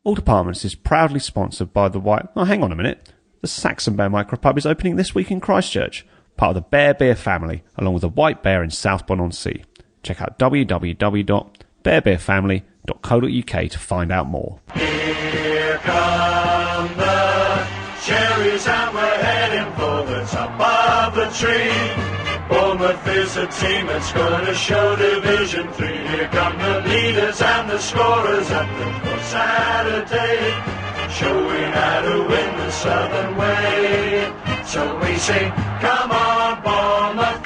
All Departments is proudly sponsored by the White... Oh, hang on a minute. The Saxon Bear Micropub is opening this week in Christchurch, part of the Bear Beer family, along with the White Bear in Southbourne-on-Sea. Check out www.bearbeerfamily.co.uk to find out more. Here come the cherries and we're heading for the top of the tree. Bournemouth is a team that's going to show Division 3. Here come the leaders and the scorers at the Saturday, showing how to win the Southern way. So we sing, come on Bournemouth,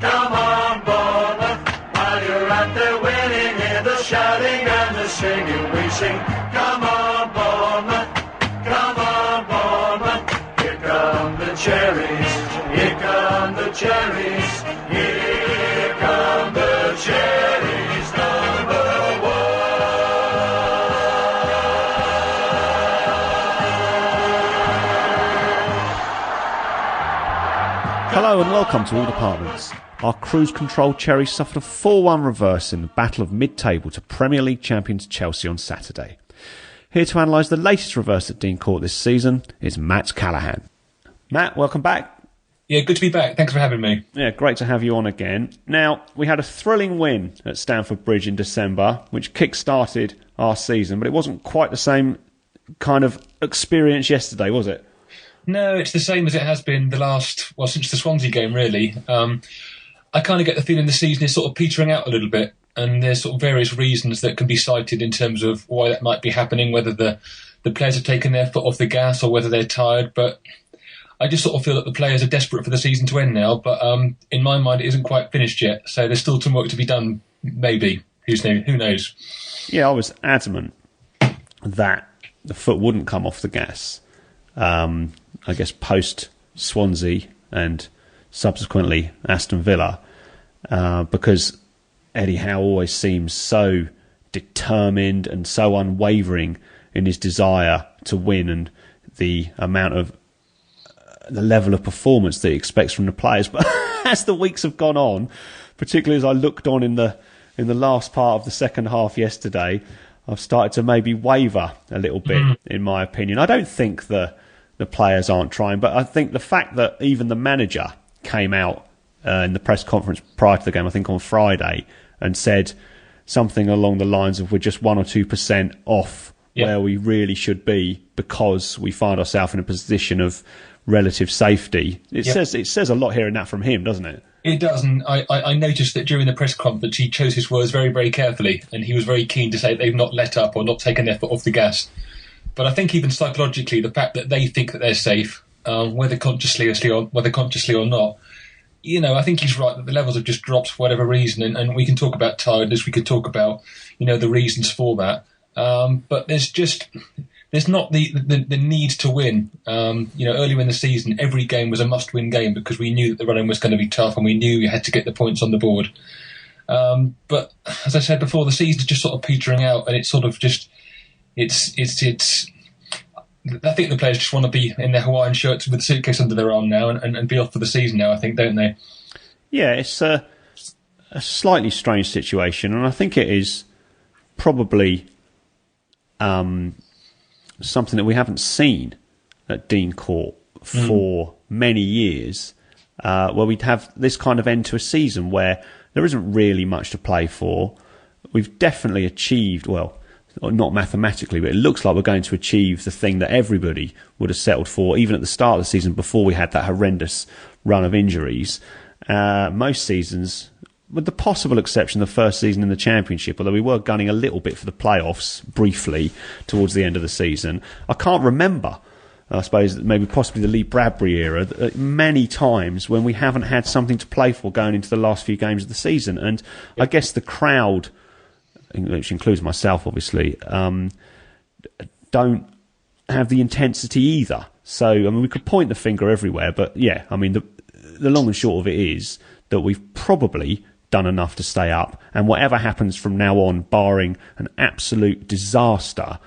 come on Bournemouth. While you're out there winning, hear the shouting and the singing. We sing, come on Bournemouth, come on Bournemouth. Here come the cherries, here come the cherries, here come the cherries, number one. Hello and welcome to All Departments. Our cruise control Cherries suffered a 4-1 reverse in the battle of mid-table to Premier League champions Chelsea on Saturday. Here to analyse the latest reverse at Dean Court this season is Matt Callaghan. Matt, welcome back. Yeah, good to be back. Thanks for having me. Yeah, great to have you on again. Now, we had a thrilling win at Stamford Bridge in December, which kick-started our season, but it wasn't quite the same kind of experience yesterday, was it? No, it's the same as it has been since the Swansea game, really. I kind of get the feeling the season is sort of petering out a little bit, and there's sort of various reasons that can be cited in terms of why that might be happening, whether the players have taken their foot off the gas or whether they're tired, but I just sort of feel that the players are desperate for the season to end now, but in my mind it isn't quite finished yet, so there's still some work to be done, maybe. Who knows? Yeah, I was adamant that the foot wouldn't come off the gas. I guess post-Swansea and subsequently Aston Villa, because Eddie Howe always seems so determined and so unwavering in his desire to win and the amount of the level of performance that he expects from the players. But as the weeks have gone on, particularly as I looked on in the last part of the second half yesterday, I've started to maybe waver a little bit, in my opinion. I don't think the players aren't trying, but I think the fact that even the manager came out in the press conference prior to the game, I think on Friday, and said something along the lines of we're just 1 or 2% off where we really should be because we find ourselves in a position of relative safety. It says a lot hearing that from him, doesn't it? It does, and I noticed that during the press conference he chose his words very, very carefully, and he was very keen to say they've not let up or not taken their foot off the gas. But I think even psychologically, the fact that they think that they're safe, whether consciously or not, I think he's right that the levels have just dropped for whatever reason, and we can talk about tiredness, we could talk about the reasons for that, but there's not the need to win. Earlier in the season, every game was a must-win game because we knew that the running was going to be tough and we knew we had to get the points on the board. But as I said before, the season's just sort of petering out, and it's sort of just it's. I think the players just want to be in their Hawaiian shirts with a suitcase under their arm now and be off for the season now, I think, don't they? Yeah, it's a slightly strange situation, and I think it is probably something that we haven't seen at Dean Court for many years, where we'd have this kind of end to a season where there isn't really much to play for. We've definitely achieved, well, not mathematically, but it looks like we're going to achieve the thing that everybody would have settled for, even at the start of the season before we had that horrendous run of injuries. Most seasons, with the possible exception of the first season in the Championship, although we were gunning a little bit for the playoffs briefly towards the end of the season, I can't remember, I suppose, maybe possibly the Lee Bradbury era, many times when we haven't had something to play for going into the last few games of the season. And I guess the crowd, which includes myself obviously, don't have the intensity either. So, I mean, we could point the finger everywhere, but yeah, I mean, the long and short of it is that we've probably done enough to stay up, and whatever happens from now on, barring an absolute disaster,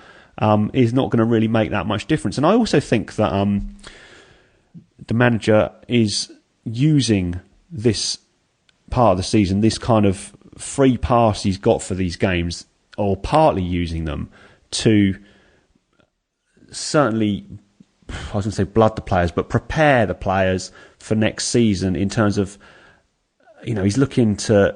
is not going to really make that much difference. And I also think that the manager is using this part of the season, this kind of free pass he's got for these games, or partly using them to certainly, I was going to say blood the players, but prepare the players for next season in terms of, he's looking to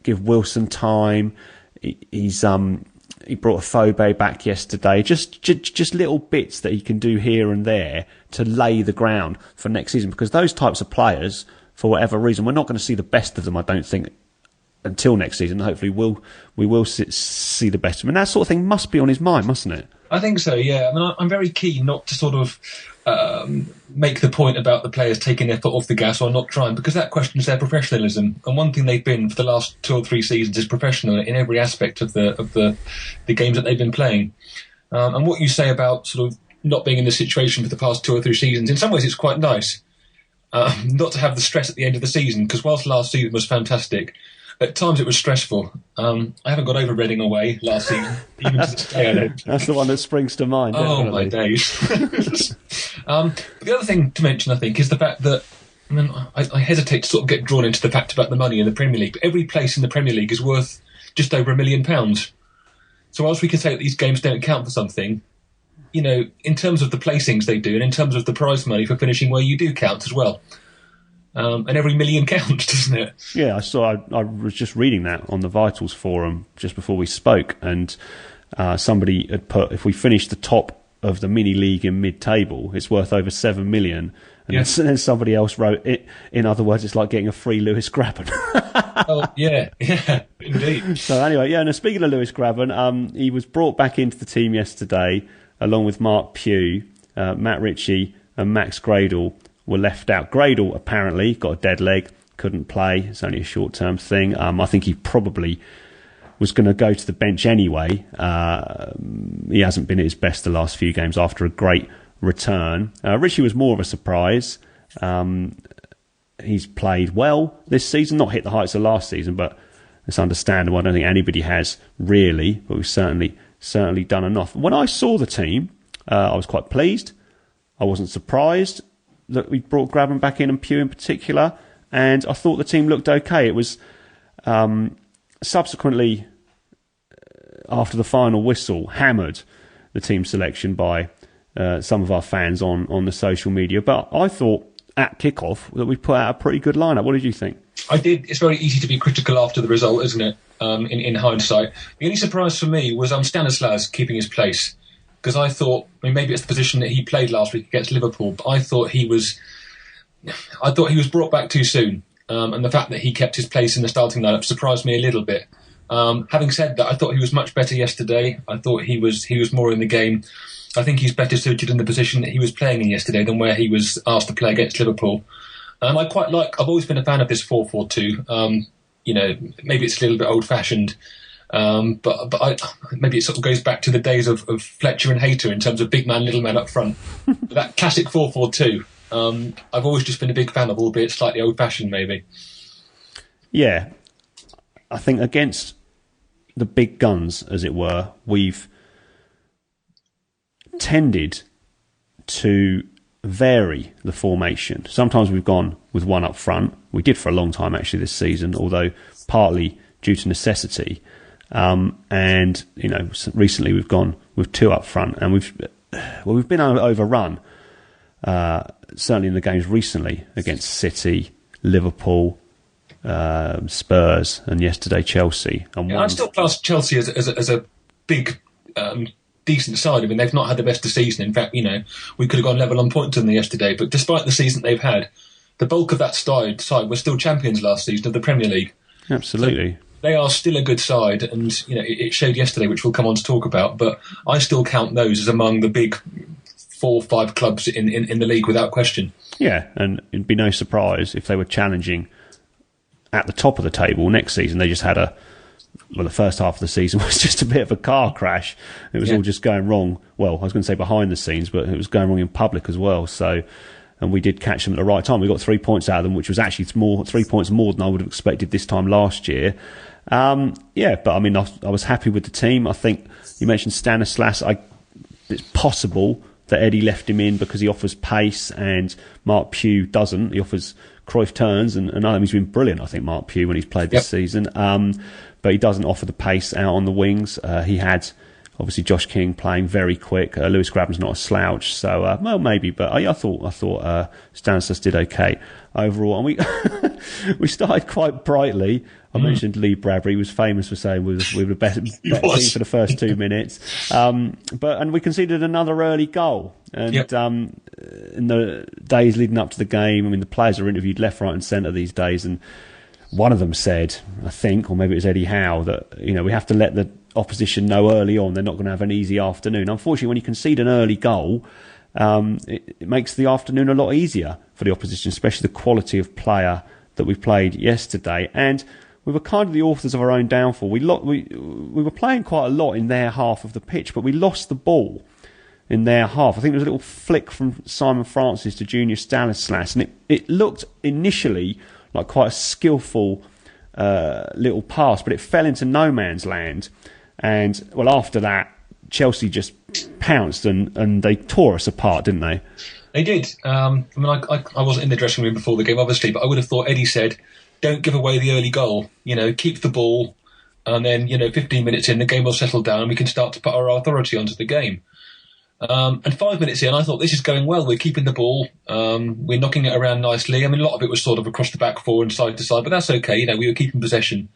give Wilson time. He brought Afobe back yesterday. Just little bits that he can do here and there to lay the ground for next season, because those types of players, for whatever reason, we're not going to see the best of them, I don't think, until next season. Hopefully we will see the best of them. And that sort of thing must be on his mind, mustn't it? I think so, yeah. I mean, I'm very keen not to sort of make the point about the players taking their foot off the gas or not trying, because that questions their professionalism. And one thing they've been for the last 2 or 3 seasons is professional in every aspect of the games that they've been playing. And what you say about sort of not being in this situation for the past 2 or 3 seasons, in some ways it's quite nice not to have the stress at the end of the season, because whilst last season was fantastic, at times it was stressful. I haven't got over Reading away last season, even to this day, I don't. That's the one that springs to mind. Oh, definitely. my days. But the other thing to mention, I think, is the fact that, I hesitate to sort of get drawn into the fact about the money in the Premier League, but every place in the Premier League is worth just over £1 million. So whilst we can say that these games don't count for something, in terms of the placings they do and in terms of the prize money for finishing where you do count as well. And every million counts, doesn't it? Yeah, I was just reading that on the Vitals forum just before we spoke, and somebody had put, if we finish the top of the mini league in mid-table, it's worth over 7 million. And then somebody else wrote it. In other words, it's like getting a free Lewis Grabban. Oh yeah, indeed. So anyway, and speaking of Lewis Grabban, he was brought back into the team yesterday along with Mark Pugh, Matt Ritchie, and Max Gradle. Were left out. Gradle apparently got a dead leg, couldn't play. It's only a short-term thing. I think he probably was going to go to the bench anyway. He hasn't been at his best the last few games after a great return. Ritchie was more of a surprise. He's played well this season, not hit the heights of last season, but it's understandable. I don't think anybody has really, but we've certainly done enough. When I saw the team, I was quite pleased. I wasn't surprised that we brought Grabban back in, and Pugh in particular, and I thought the team looked okay. It was subsequently, after the final whistle, hammered, the team selection by some of our fans on the social media, but I thought at kickoff that we put out a pretty good lineup. What did you think? I did. It's very easy to be critical after the result, isn't it, in hindsight. The only surprise for me was Stanislas keeping his place. Because I thought, maybe it's the position that he played last week against Liverpool, but I thought he was brought back too soon, and the fact that he kept his place in the starting lineup surprised me a little bit. Having said that, I thought he was much better yesterday. I thought he was more in the game. I think he's better suited in the position that he was playing in yesterday than where he was asked to play against Liverpool. And I've always been a fan of this 4-4-2. Maybe it's a little bit old-fashioned. But maybe it sort of goes back to the days of Fletcher and Hayter in terms of big man, little man up front. That classic 4-4-2, I've always just been a big fan of, albeit slightly old-fashioned maybe. Yeah, I think against the big guns, as it were, we've tended to vary the formation. Sometimes we've gone with one up front. We did for a long time actually this season, although partly due to necessity. And recently we've gone with 2 up front, and we've been overrun. Certainly in the games recently against City, Liverpool, Spurs, and yesterday Chelsea. And I still class Chelsea as a big, decent side. I mean, they've not had the best of the season. In fact, we could have gone level on points with them yesterday. But despite the season they've had, the bulk of that side were still champions last season of the Premier League. Absolutely. So they are still a good side, and it showed yesterday, which we'll come on to talk about. But I still count those as among the big 4 or 5 clubs in the league without question. Yeah, and it'd be no surprise if they were challenging at the top of the table next season. They just had the first half of the season was just a bit of a car crash. It was all just going wrong. Well, I was going to say behind the scenes, but it was going wrong in public as well. So, and we did catch them at the right time. We got 3 points out of them, which was actually 3 points more than I would have expected this time last year. But I mean, I was happy with the team. I think you mentioned Stanislas. It's possible that Eddie left him in because he offers pace and Mark Pugh doesn't. He offers Cruyff turns, and I think he's been brilliant, I think, Mark Pugh, when he's played this season. But he doesn't offer the pace out on the wings. He had Obviously, Josh King playing very quick. Lewis Grabban's not a slouch, so well, maybe. But I thought Stanislas did okay overall, and we started quite brightly. I mentioned Lee Bradbury. He was famous for saying we were the best team for the first 2 minutes, and we conceded another early goal. And in the days leading up to the game, I mean, the players are interviewed left, right, and centre these days, and one of them said, I think, or maybe it was Eddie Howe, that we have to let the opposition know early on they're not going to have an easy afternoon. Unfortunately, when you concede an early goal, it makes the afternoon a lot easier for the opposition, especially the quality of player that we played yesterday. And we were kind of the authors of our own downfall. We were playing quite a lot in their half of the pitch, but we lost the ball in their half. I think there was a little flick from Simon Francis to Junior Stanislas, and it looked initially like quite a skillful little pass, but it fell into no man's land. And, well, after that, Chelsea just pounced and they tore us apart, didn't they? They did. I wasn't in the dressing room before the game, obviously, but I would have thought Eddie said, don't give away the early goal. Keep the ball, and then, 15 minutes in, the game will settle down and we can start to put our authority onto the game. And 5 minutes in, I thought, this is going well. We're keeping the ball. We're knocking it around nicely. I mean, a lot of it was sort of across the back four and side to side, but that's okay. We were keeping possession.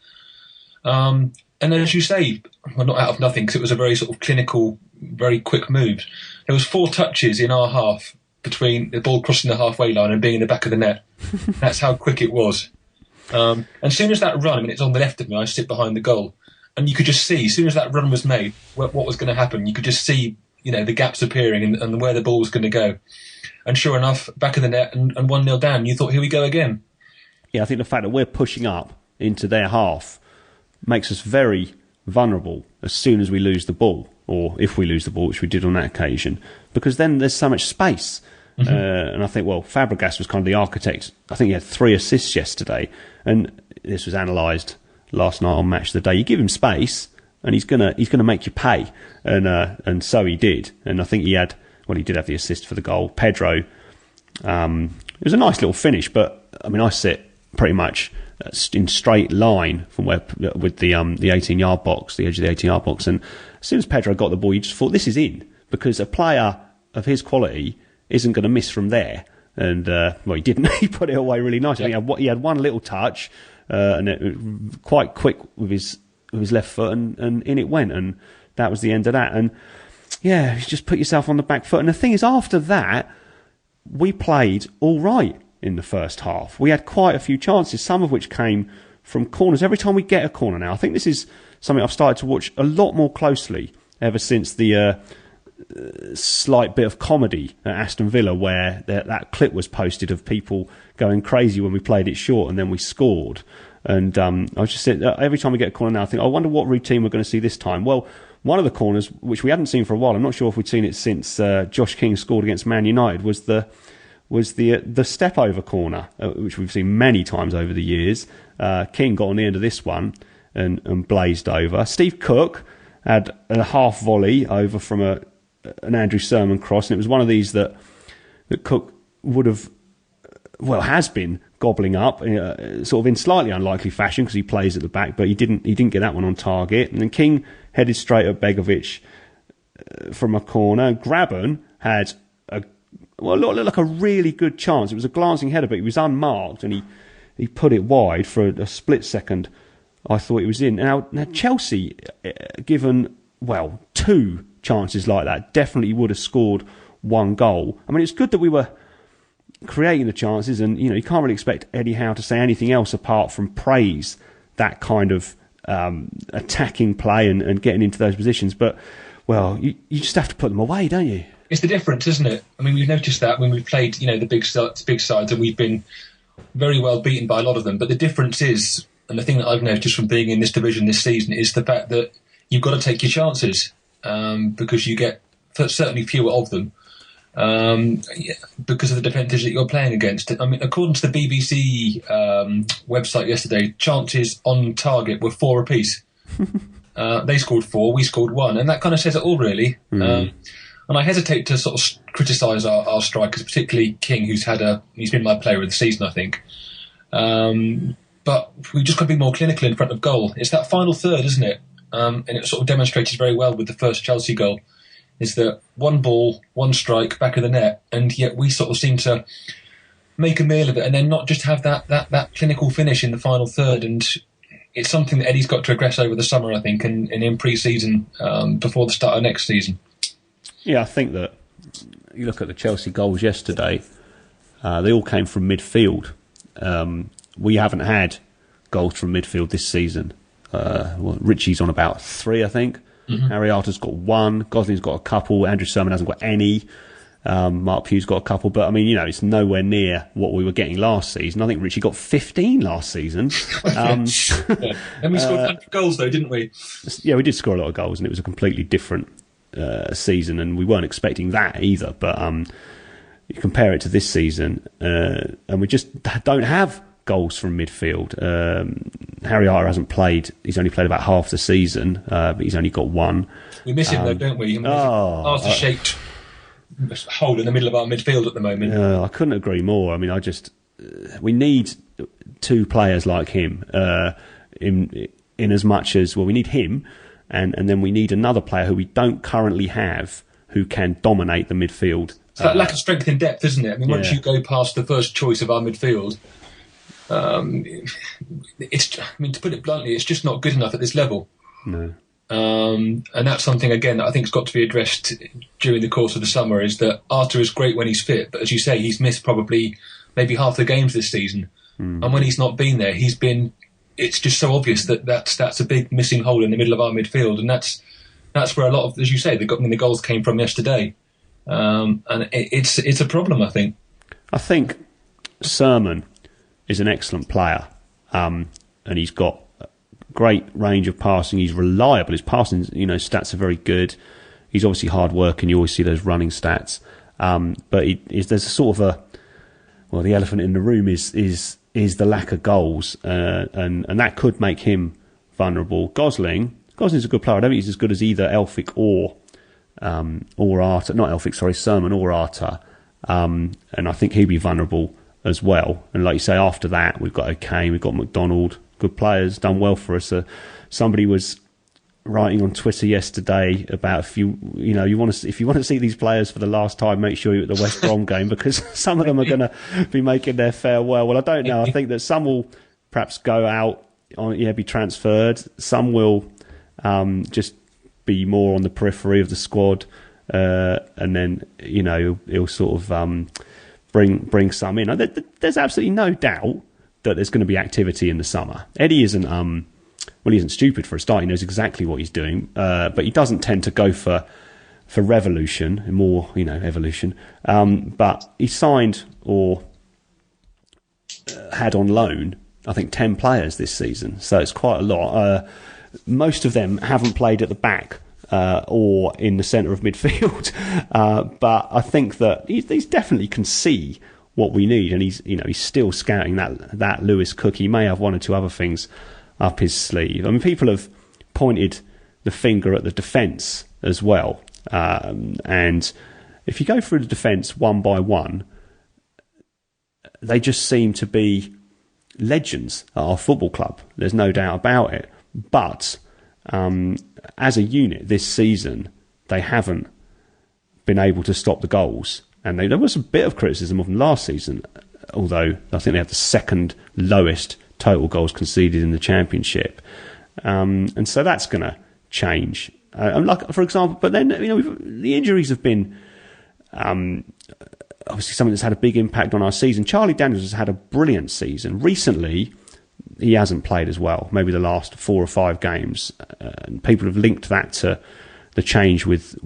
And as you say, well, not out of nothing, because it was a very sort of clinical, very quick move. There was 4 touches in our half between the ball crossing the halfway line and being in the back of the net. That's how quick it was. And as soon as that run, I mean, it's on the left of me, I sit behind the goal, and you could just see, as soon as that run was made, what was going to happen. You could just see, the gaps appearing and where the ball was going to go. And sure enough, back of the net and 1-0 down. You thought, here we go again. Yeah, I think the fact that we're pushing up into their half makes us very vulnerable as soon as we lose the ball, or if we lose the ball, which we did on that occasion, because then there's so much space. Mm-hmm. And I think, Fabregas was kind of the architect. I think he had 3 assists yesterday, and this was analysed last night on Match of the Day. You give him space, and he's gonna make you pay, and so he did. And I think he did have the assist for the goal. Pedro, it was a nice little finish, but I mean, I sit pretty much in straight line from where with the 18-yard box, the edge of the 18-yard box, and as soon as Pedro got the ball, you just thought, this is in, because a player of his quality isn't going to miss from there. And he didn't. He put it away really nice. Yep. I think he had one little touch, and it quite quick with his left foot, and in it went, and that was the end of that. And yeah, you just put yourself on the back foot. And the thing is, after that, we played all right in the first half. We had quite a few chances, some of which came from corners. Every time we get a corner now, I think this is something I've started to watch a lot more closely ever since the slight bit of comedy at Aston Villa, where that clip was posted of people going crazy when we played it short and then we scored. And I was just saying, every time we get a corner now, I think, I wonder what routine we're going to see this time. Well, one of the corners, which we hadn't seen for a while, I'm not sure if we'd seen it since Josh King scored against Man United, was the step over corner, which we've seen many times over the years. King got on the end of this one and blazed over. Steve Cook had a half volley over from an Andrew Sermon cross, and it was one of these that Cook would have, has been gobbling up, sort of in slightly unlikely fashion because he plays at the back, but he didn't get that one on target. And then King headed straight at Begovic from a corner. Grabban had looked like a really good chance. It was a glancing header, but he was unmarked, and he put it wide for a split second. I thought it was in. Now Chelsea, given 2 chances like that, definitely would have scored 1 goal. I mean, it's good that we were creating the chances, and you can't really expect Eddie Howe to say anything else apart from praise that kind of attacking play and getting into those positions. But you just have to put them away, don't you? It's the difference, isn't it? I mean, we've noticed that when we've played, the big sides, and we've been very well beaten by a lot of them. But the difference is, and the thing that I've noticed from being in this division this season, is the fact that you've got to take your chances, because you get certainly fewer of them, because of the defenders that you're playing against. I mean, according to the BBC website yesterday, chances on target were 4 apiece. They scored 4, we scored 1, and that kind of says it all, really. And I hesitate to sort of criticise our strikers, particularly King, he's been my player of the season, I think. But we've just got to be more clinical in front of goal. It's that final third, isn't it? and it sort of demonstrated very well with the first Chelsea goal, is that one ball, one strike, back of the net, and yet we sort of seem to make a meal of it and then not just have that clinical finish in the final third. And it's something that Eddie's got to address over the summer, I think, and in pre-season, before the start of next season. Yeah, I think that you look at the Chelsea goals yesterday, they all came from midfield. We haven't had goals from midfield this season. Richie's on about 3, I think. Mm-hmm. Harry Arter's got 1. Gosling's got a couple. Andrew Sermon hasn't got any. Mark Pugh's got a couple. But, I mean, you know, it's nowhere near what we were getting last season. I think Richie got 15 last season. Yeah. And we scored 100 goals, though, didn't we? Yeah, we did score a lot of goals, and it was a completely different season, and we weren't expecting that either. But you compare it to this season, and we just don't have goals from midfield. Harry Arter hasn't played. He's only played about half the season, but he's only got 1. We miss him, though, don't we? Arthur-shaped hole in the middle of our midfield at the moment. I couldn't agree more. I mean, we need 2 players like him in as much as, well, we need him, and then we need another player who we don't currently have who can dominate the midfield. It's that lack of strength in depth, isn't it? I mean, once you go past the first choice of our midfield, to put it bluntly, it's just not good enough at this level. No. And that's something, again, that I think has got to be addressed during the course of the summer, is that Arter is great when he's fit, but as you say, he's missed probably maybe half the games this season. And when he's not been there, it's just so obvious that's a big missing hole in the middle of our midfield, and that's where a lot of, as you say, the goals came from yesterday. And it's a problem, I think. I think Sermon is an excellent player, and he's got great range of passing. He's reliable. His passing, stats are very good. He's obviously hard working. You always see those running stats. But there's a sort of the elephant in the room is the lack of goals, and that could make him vulnerable. Gosling's a good player. I don't think he's as good as either Elphick or Arter. Not Elphick, sorry, Sermon or Arter. And I think he'd be vulnerable as well. And like you say, after that, we've got O'Kane, we've got McDonald, good players, done well for us. Somebody was writing on Twitter yesterday about if you want to see these players for the last time, make sure you're at the West Brom game, because some of them are going to be making their farewell. Well, I don't know. I think that some will perhaps go out, be transferred. Some will just be more on the periphery of the squad, and then he'll sort of bring some in. There's absolutely no doubt that there's going to be activity in the summer. Eddie isn't he isn't stupid for a start. He knows exactly what he's doing, but he doesn't tend to go for revolution and more, evolution. But he signed or had on loan, I think, 10 players this season, so it's quite a lot. Most of them haven't played at the back or in the centre of midfield, but I think that he's definitely can see what we need, and he's still scouting that Lewis Cook. He may have 1 or 2 other things up his sleeve. I mean, people have pointed the finger at the defence as well, and if you go through the defence one by one, they just seem to be legends at our football club. There's no doubt about it. But as a unit this season, they haven't been able to stop the goals. And there was a bit of criticism of them last season, although I think they had the second lowest total goals conceded in the Championship. And so that's going to change. For example, but then the injuries have been obviously something that's had a big impact on our season. Charlie Daniels has had a brilliant season. Recently, he hasn't played as well, maybe the last 4 or 5 games. And people have linked that to the change with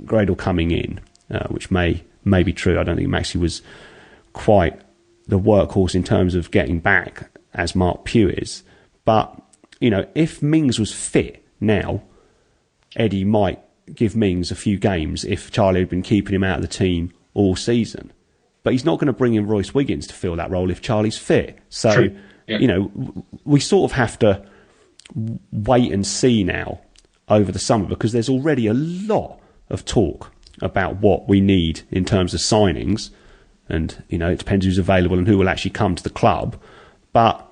Gradle coming in, which may be true. I don't think Maxi was quite the workhorse in terms of getting back as Mark Pugh is. But, if Mings was fit now, Eddie might give Mings a few games if Charlie had been keeping him out of the team all season. But he's not going to bring in Royce Wiggins to fill that role if Charlie's fit. So, yeah. We sort of have to wait and see now over the summer, because there's already a lot of talk about what we need in terms of signings. And, it depends who's available and who will actually come to the club. But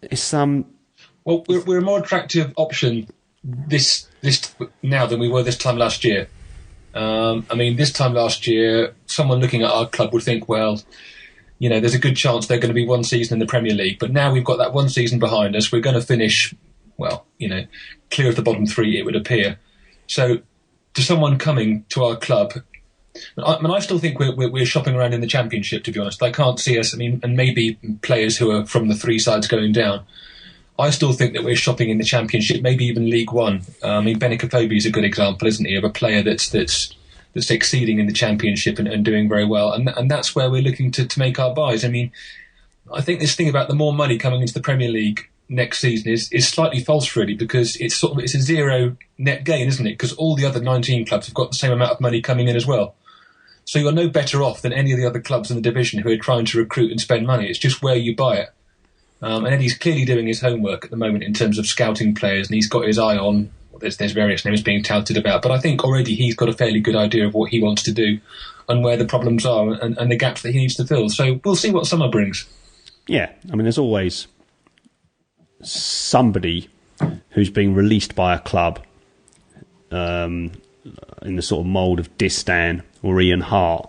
it's Well, we're a more attractive option this now than we were this time last year. This time last year, someone looking at our club would think, well, there's a good chance they're going to be one season in the Premier League. But now we've got that one season behind us. We're going to finish, clear of the bottom three, it would appear. So to someone coming to our club, I still think we're shopping around in the Championship, to be honest. I can't see us, and maybe players who are from the three sides going down. I still think that we're shopping in the Championship, maybe even League One. Benica Kobe is a good example, isn't he, of a player that's exceeding in the Championship and doing very well. And that's where we're looking to make our buys. I think this thing about the more money coming into the Premier League next season is slightly false, really, because it's a zero net gain, isn't it? Because all the other 19 clubs have got the same amount of money coming in as well. So you're no better off than any of the other clubs in the division who are trying to recruit and spend money. It's just where you buy it. And Eddie's clearly doing his homework at the moment in terms of scouting players, and he's got his eye on, there's various names being touted about, but I think already he's got a fairly good idea of what he wants to do and where the problems are and the gaps that he needs to fill. So we'll see what summer brings. Yeah, there's always somebody who's being released by a club in the sort of mould of Distan or Ian Hart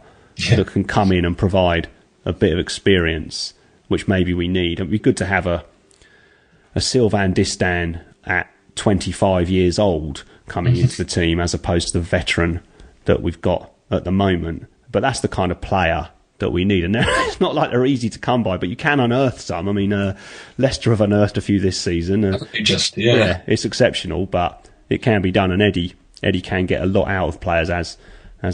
that can come in and provide a bit of experience, which maybe we need. It'd be good to have a Sylvain Distan at 25 years old coming into the team as opposed to the veteran that we've got at the moment. But that's the kind of player that we need. And it's not like they're easy to come by, but you can unearth some. Leicester have unearthed a few this season. It's exceptional, but it can be done. And Eddie can get a lot out of players as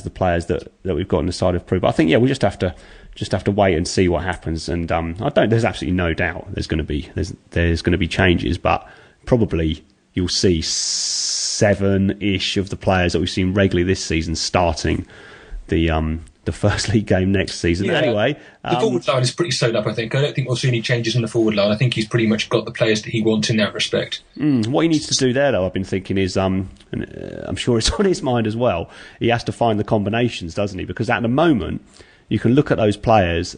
the players that we've got on the side of Peru. But I think, we just have to wait and see what happens. And there's absolutely no doubt there's going to be changes, but probably you'll see 7-ish of the players that we've seen regularly this season starting the first league game next season. Yeah. Anyway, the forward line is pretty sewed up, I think. I don't think we'll see any changes in the forward line. I think he's pretty much got the players that he wants in that respect. What he needs to do there, though, I've been thinking is, and I'm sure it's on his mind as well, he has to find the combinations, doesn't he? Because at the moment, you can look at those players,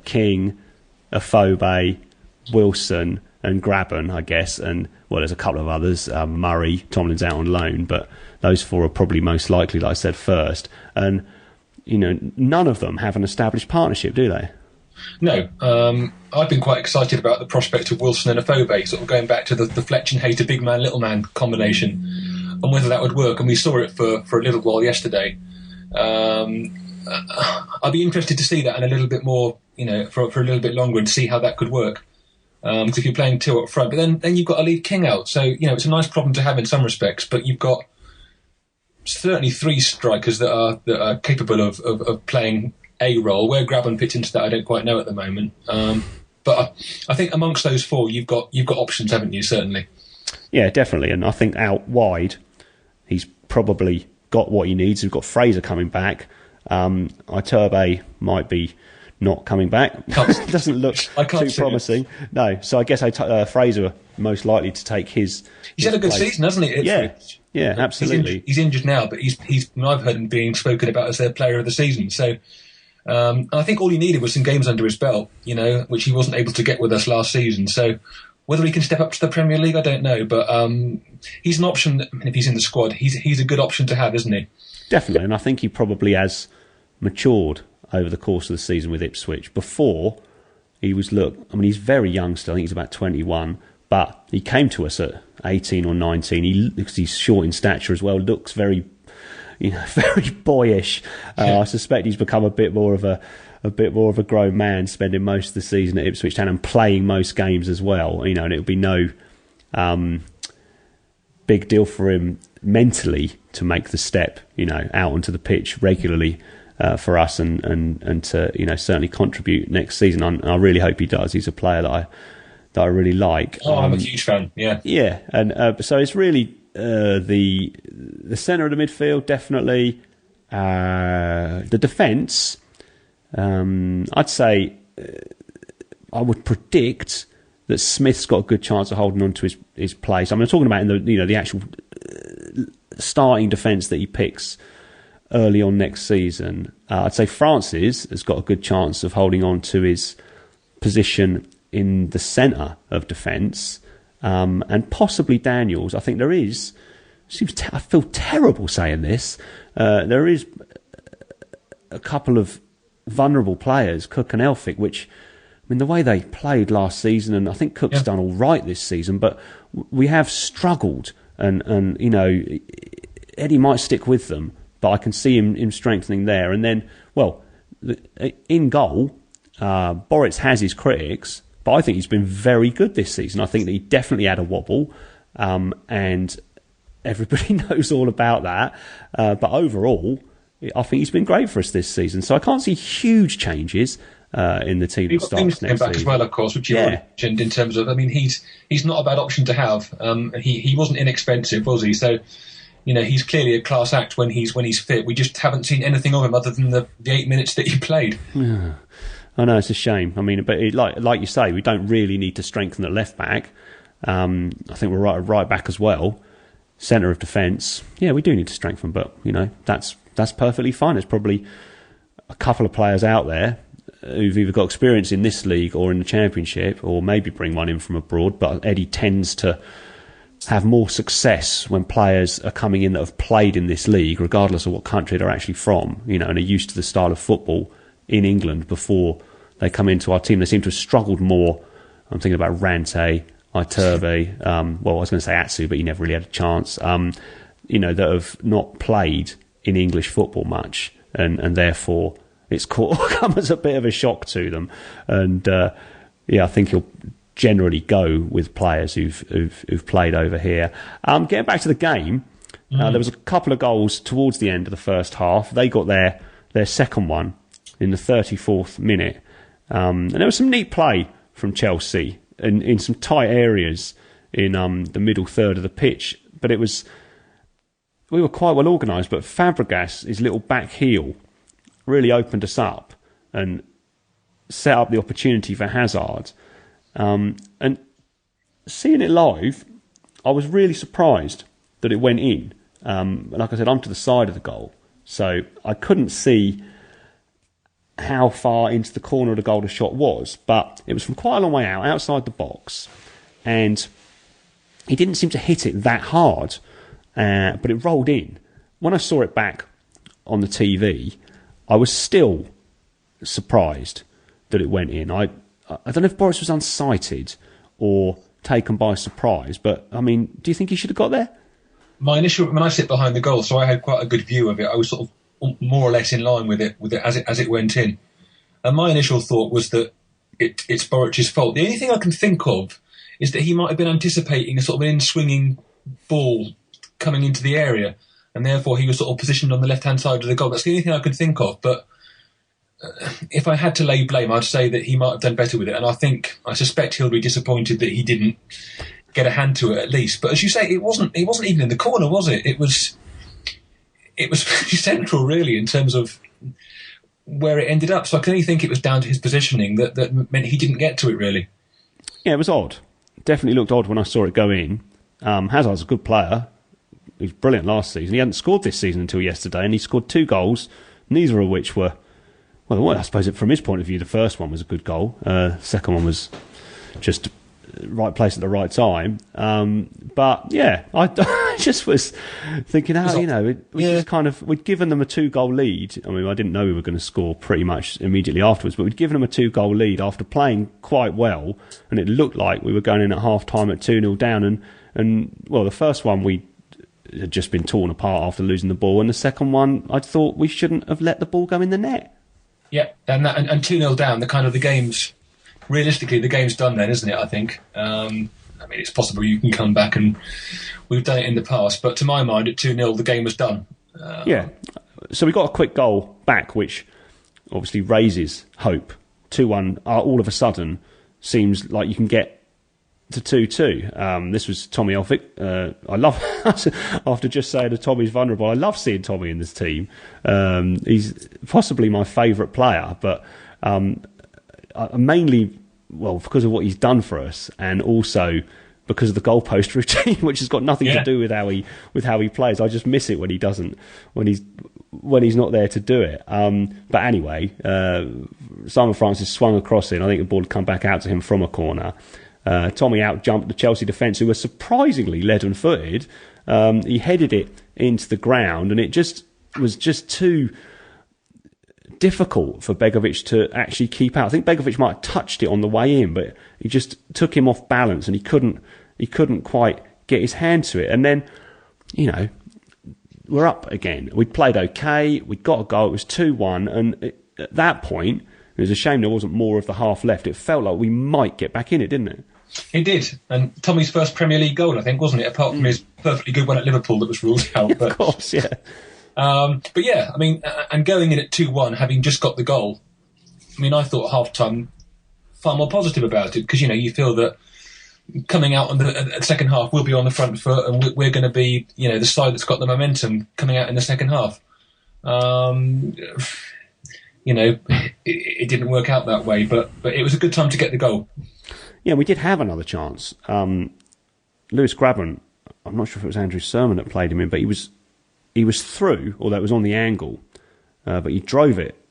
King, Afobe, Wilson and Graben, I guess, and there's a couple of others, Murray, Tomlin's out on loan, but those four are probably most likely, like I said, first. And none of them have an established partnership, do they? No. I've been quite excited about the prospect of Wilson and Afobe, sort of going back to the Fletch and Hayter big man, little man combination, and whether that would work. And we saw it for a little while yesterday. I'd be interested to see that and a little bit more, for a little bit longer and see how that could work. Because if you're playing two up front, but then you've got to leave King out. So, it's a nice problem to have in some respects, but you've got certainly three strikers that are capable of playing a role. Where Graben fits into that, I don't quite know at the moment. But I think amongst those four, you've got options, haven't you? Certainly. Yeah, definitely. And I think out wide, he's probably got what he needs. We've got Fraser coming back. Iturbe might be not coming back. Doesn't look too promising. No, so I guess Fraser most likely to take his. He's had a good season, hasn't he? Yeah, absolutely. He's injured now, but he's I've heard him being spoken about as their player of the season. So I think all he needed was some games under his belt, which he wasn't able to get with us last season. So whether he can step up to the Premier League, I don't know. But he's an option. If he's in the squad, he's a good option to have, isn't he? Definitely, and I think he probably has matured over the course of the season with Ipswich. Before, he was, he's very young still. I think he's about 21, but he came to us at 18 or 19. He's short in stature as well, looks very, very boyish. I suspect he's become a bit more of a grown man, spending most of the season at Ipswich Town and playing most games as well. And it would be no big deal for him mentally to make the step, out onto the pitch regularly for us and to certainly contribute next season. I really hope he does. He's a player that I really like. I'm a huge fan. Yeah, and so it's really the centre of the midfield, definitely. The defence, I'd say I would predict that Smith's got a good chance of holding on to his place. I'm talking about in the actual starting defence that he picks early on next season. I'd say Francis has got a good chance of holding on to his position in the centre of defence. and possibly Daniels. I think there is. I feel terrible saying this. There is a couple of vulnerable players, Cook and Elphick, which, I mean, the way they played last season, and I think Cook's done all right this season, but we have struggled, and you know, Eddie might stick with them, but I can see him strengthening there. And then, well, in goal, Boris has his critics, but I think he's been very good this season. I think that he definitely had a wobble, and everybody knows all about that. But overall, I think he's been great for us this season. So I can't see huge changes in the team that starts next season. Back as well, of course, which you mentioned in terms of, I mean, he's not a bad option to have. He wasn't inexpensive, was he? So, you know, he's clearly a class act when he's fit. We just haven't seen anything of him other than the 8 minutes that he played. Yeah. I know, it's a shame. I mean, but like you say, we don't really need to strengthen at left back. I think we're right back as well. Centre of defence, yeah, we do need to strengthen, but you know, that's perfectly fine. There's probably a couple of players out there who've either got experience in this league or in the Championship, or maybe bring one in from abroad. But Eddie tends to have more success when players are coming in that have played in this league, regardless of what country they're actually from, you know, and are used to the style of football in England before they come into our team. They seem to have struggled more. I'm thinking about Rante, Iturbe, well, I was going to say Atsu, but he never really had a chance, you know, that have not played in English football much, and therefore it's come as a bit of a shock to them. And yeah, I think he'll generally go with players who've played over here. Getting back to the game, there was a couple of goals towards the end of the first half. They got their second one in the 34th minute. And there was some neat play from Chelsea in some tight areas in the middle third of the pitch. But we were quite well organised, but Fabregas, his little back heel, really opened us up and set up the opportunity for Hazard. And seeing it live, I was really surprised that it went in. Like I said, I'm to the side of the goal, so I couldn't see how far into the corner of the goal the shot was, but it was from quite a long way out, outside the box, and he didn't seem to hit it that hard, but it rolled in. When I saw it back on the TV, I was still surprised that it went in. I don't know if Boris was unsighted or taken by surprise, but I mean, do you think he should have got there? My initial, when I sit behind the goal, so I had quite a good view of it. I was sort of more or less in line with it as it went in. And my initial thought was that it's Boric's fault. The only thing I can think of is that he might have been anticipating a sort of an in-swinging ball coming into the area, and therefore he was sort of positioned on the left-hand side of the goal. That's the only thing I could think of. But if I had to lay blame, I'd say that he might have done better with it. And I suspect he'll be disappointed that he didn't get a hand to it at least. But as you say, it wasn't even in the corner, was it? It was central, really, in terms of where it ended up. So I can only think it was down to his positioning that meant he didn't get to it, really. Yeah, it was odd. Definitely looked odd when I saw it go in. Hazard's a good player. He was brilliant last season. He hadn't scored this season until yesterday, and he scored 2 goals, neither of which were, well, I suppose from his point of view, the first one was a good goal. The second one was just right place at the right time. But yeah, I just was thinking, we'd given them a 2-goal lead. I mean, I didn't know we were going to score pretty much immediately afterwards, but we'd given them a 2-goal lead after playing quite well, and it looked like we were going in at half time at 2-0 down. And well, the first one we had just been torn apart after losing the ball, and the second one I thought we shouldn't have let the ball go in the net. Yeah, and 2-0 down, the game's realistically, the game's done then, isn't it, I think? I mean, it's possible you can come back, and we've done it in the past, but to my mind, at 2-0, the game was done. Yeah, so we got a quick goal back, which obviously raises hope. 2-1, all of a sudden, seems like you can get to 2-2. This was Tommy Elphick. I love, after just saying that Tommy's vulnerable, I love seeing Tommy in this team. He's possibly my favourite player, but mainly, well, because of what he's done for us, and also because of the goalpost routine, which has got nothing to do with how he plays. I just miss it when he doesn't, when he's not there to do it. But anyway, Simon Francis swung a cross in. I think the ball had come back out to him from a corner. Tommy out-jumped the Chelsea defence, who were surprisingly leaden-footed. He headed it into the ground, and it was just too difficult for Begovic to actually keep out. I think Begovic might have touched it on the way in, but he just took him off balance, and he couldn't quite get his hand to it. And then, we're up again. We'd played okay. We got a goal. It was 2-1, and at that point, it was a shame there wasn't more of the half left. It felt like we might get back in it, didn't it? It did, and Tommy's first Premier League goal, I think, wasn't it? Apart from his perfectly good one at Liverpool that was ruled out. But, of course, yeah. But yeah, I mean, and going in at 2-1, having just got the goal, I mean, I thought at half-time far more positive about it, because, you feel that coming out on the second half, we'll be on the front foot, and we're going to be, the side that's got the momentum coming out in the second half. It didn't work out that way, but it was a good time to get the goal. Yeah, we did have another chance. Lewis Grabban, I'm not sure if it was Andrew Sermon that played him in, but he was through, although it was on the angle, but he drove it.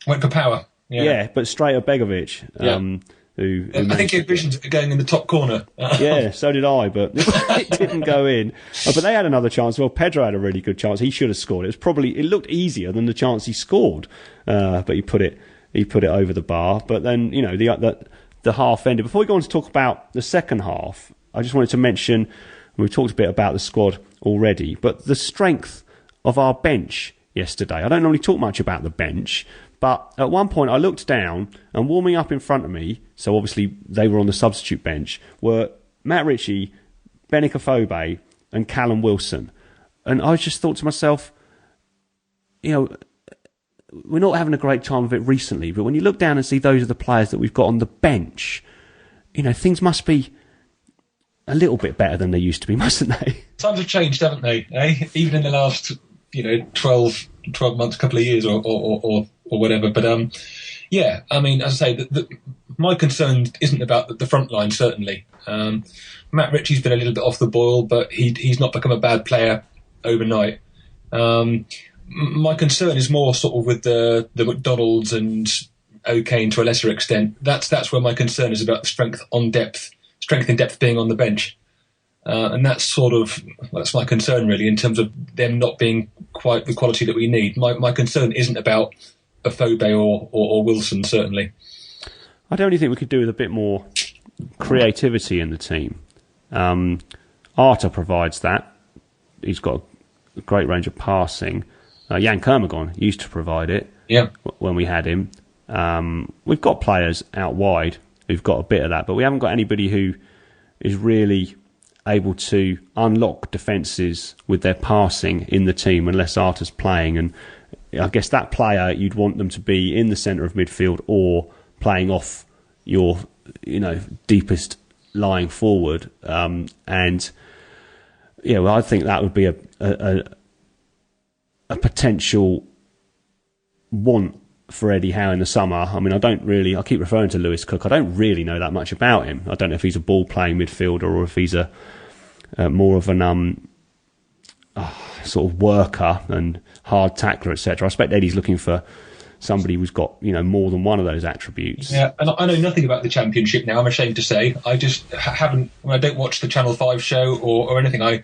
Went for power. Yeah, but straight at Begovic. Who I think he had visions of it going in the top corner. Yeah, so did I, but it didn't go in. But they had another chance. Well, Pedro had a really good chance. He should have scored. It looked easier than the chance he scored, but he put it over the bar. But then the half ended. Before we go on to talk about the second half, I just wanted to mention, we've talked a bit about the squad already, but the strength of our bench yesterday. I don't normally talk much about the bench, but at one point I looked down, and warming up in front of me, so obviously they were on the substitute bench, were Matt Ritchie, Benik Afobe and Callum Wilson. And I just thought to myself, we're not having a great time of it recently, but when you look down and see those are the players that we've got on the bench, things must be a little bit better than they used to be, mustn't they? Times have changed, haven't they? Even in the last, 12 months, couple of years or whatever. But yeah, I mean, as I say, my concern isn't about the front line, certainly. Matt Ritchie's been a little bit off the boil, but he's not become a bad player overnight. My concern is more sort of with the McDonald's and O'Kane to a lesser extent. That's where my concern is about the strength in depth being on the bench. And that's my concern really, in terms of them not being quite the quality that we need. My concern isn't about Afobe or Wilson, certainly. I don't really think we could do with a bit more creativity in the team. Arta provides that. He's got a great range of passing. Jan Kermagon used to provide it when we had him. We've got players out wide who've got a bit of that, but we haven't got anybody who is really able to unlock defences with their passing in the team unless Arta's playing. And I guess that player, you'd want them to be in the centre of midfield or playing off your deepest lying forward. I think that would be a potential want for Eddie Howe in the summer. I mean, I keep referring to Lewis Cook. I don't really know that much about him. I don't know if he's a ball-playing midfielder or if he's a more of an sort of worker and hard tackler, etc. I expect Eddie's looking for somebody who's got more than one of those attributes. Yeah, and I know nothing about the Championship now, I'm ashamed to say. I just haven't, when I don't watch the Channel 5 show or anything,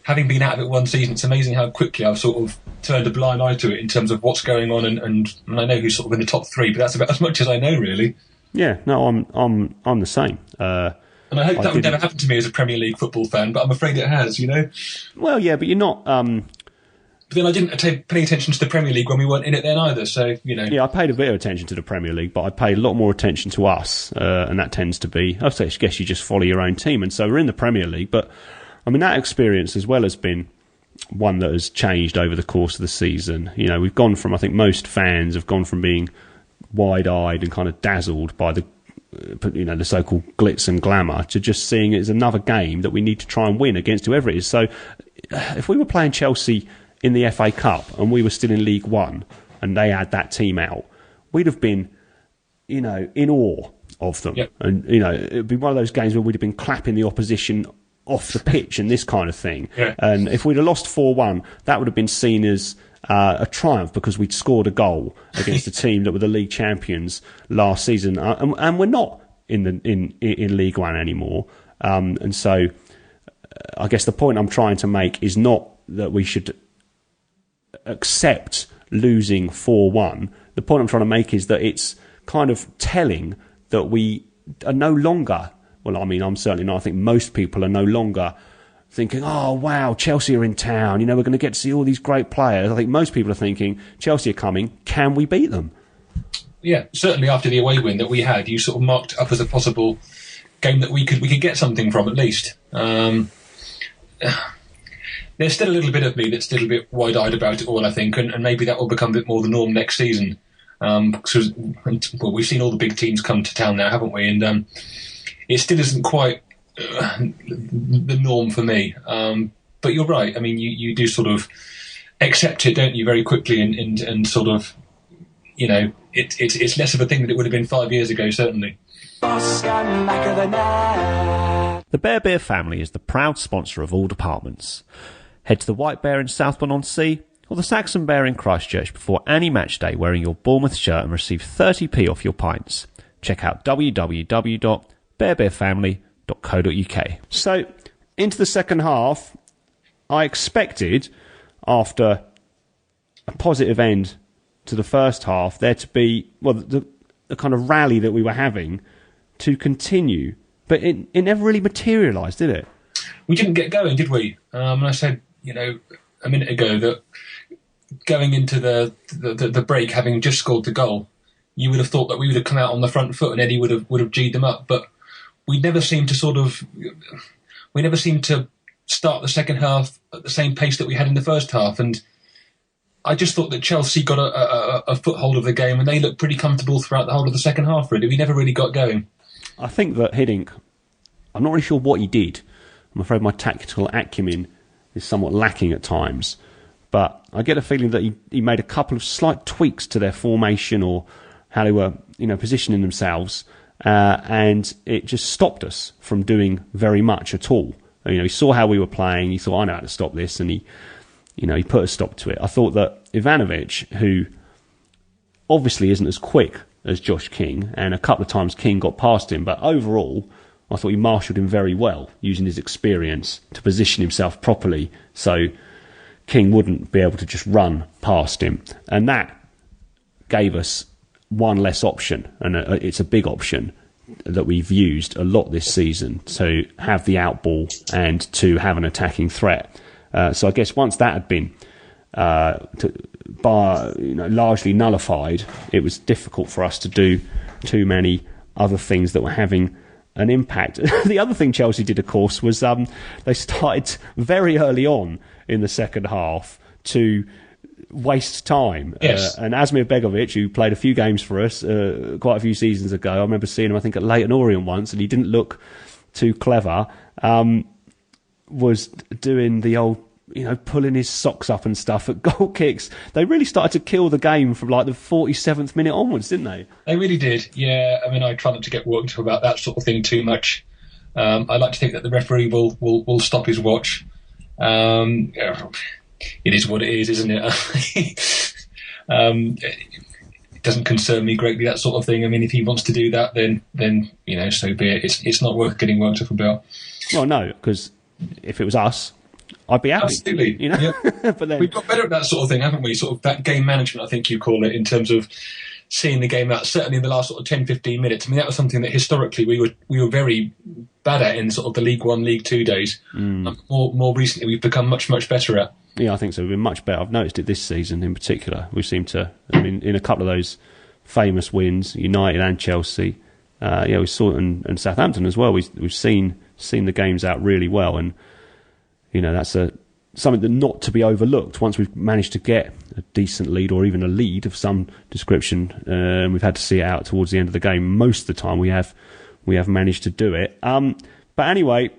having been out of it one season, it's amazing how quickly I've sort of turned a blind eye to it in terms of what's going on, and I know who's sort of in the top three, but that's about as much as I know, really. Yeah, no, I'm the same. And I hope that would never happen to me as a Premier League football fan, but I'm afraid it has, Well, yeah, but you're not... But then I didn't pay attention to the Premier League when we weren't in it then either, so, Yeah, I paid a bit of attention to the Premier League, but I paid a lot more attention to us, and that tends to be... I guess you just follow your own team, and so we're in the Premier League, but, I mean, that experience as well has been one that has changed over the course of the season. We've gone from, I think most fans have gone from being wide-eyed and kind of dazzled by the so-called glitz and glamour to just seeing it as another game that we need to try and win against whoever it is. So if we were playing Chelsea in the FA Cup and we were still in League One and they had that team out, we'd have been, in awe of them. Yep. And, it'd be one of those games where we'd have been clapping the opposition off the pitch and this kind of thing. Yeah. And if we'd have lost 4-1, that would have been seen as a triumph because we'd scored a goal against a team that were the league champions last season. And we're not in League One anymore. And so I guess the point I'm trying to make is not that we should accept losing 4-1. The point I'm trying to make is that it's kind of telling that we are no longer, well, I mean, I'm certainly not, I think most people are no longer thinking, oh, wow, Chelsea are in town, we're going to get to see all these great players. I think most people are thinking, Chelsea are coming, can we beat them? Yeah, certainly after the away win that we had, you sort of marked up as a possible game that we could get something from at least. There's still a little bit of me that's still a bit wide-eyed about it all, I think, and maybe that will become a bit more the norm next season. Because we've seen all the big teams come to town now, haven't we? And it still isn't quite the norm for me. But you're right. I mean, you do sort of accept it, don't you, very quickly, and sort of, it's less of a thing than it would have been 5 years ago, certainly. The Bear Beer family is the proud sponsor of all departments. Head to the White Bear in Southbourne-on-Sea or the Saxon Bear in Christchurch before any match day wearing your Bournemouth shirt and receive 30p off your pints. Check out www.bearbeerfamily.co.uk. So, into the second half, I expected, after a positive end to the first half, there to be, well, the kind of rally that we were having to continue. But it never really materialised, did it? We didn't get going, did we? And I said, a minute ago that going into the break, having just scored the goal, you would have thought that we would have come out on the front foot and Eddie would have G'd them up. But we never seemed to start the second half at the same pace that we had in the first half. And I just thought that Chelsea got a foothold of the game and they looked pretty comfortable throughout the whole of the second half, really. We never really got going. I think that Hiddink, I'm not really sure what he did. I'm afraid my tactical acumen is somewhat lacking at times. But I get a feeling that he made a couple of slight tweaks to their formation or how they were, positioning themselves, and it just stopped us from doing very much at all. He saw how we were playing. He thought, I know how to stop this, and he put a stop to it. I thought that Ivanovic, who obviously isn't as quick as Josh King, and a couple of times King got past him, but overall I thought he marshalled him very well, using his experience to position himself properly so King wouldn't be able to just run past him. And that gave us one less option, and it's a big option that we've used a lot this season, to have the outball and to have an attacking threat. So I guess once that had been largely nullified, it was difficult for us to do too many other things that were having an impact. The other thing Chelsea did, of course, was they started very early on in the second half to waste time. Yes. And Asmir Begovic, who played a few games for us quite a few seasons ago, I remember seeing him, I think, at Leyton Orient once, and he didn't look too clever, was doing the old, pulling his socks up and stuff at goal kicks. They really started to kill the game from like the 47th minute onwards, didn't they? They really did, yeah. I mean, I try not to get worked up about that sort of thing too much. I like to think that the referee will stop his watch. It is what it is, isn't it? It doesn't concern me greatly, that sort of thing. I mean, if he wants to do that, then so be it. It's not worth getting worked up about. Well, no, because if it was us, I'd be happy. Absolutely. Yeah. But then, we've got better at that sort of thing, haven't we? Sort of that game management, I think you call it, in terms of seeing the game out, certainly in the last sort of 10, 15 minutes. I mean, that was something that historically we were very bad at in sort of the League One, League Two days. More recently, we've become much, much better at. Yeah, I think so. We've been much better. I've noticed it this season in particular. We seem to, in a couple of those famous wins, United and Chelsea, we saw it in Southampton as well. We've seen the games out really well, and that's something that not to be overlooked. Once we've managed to get a decent lead or even a lead of some description, we've had to see it out towards the end of the game. Most of the time, we have managed to do it. But anyway,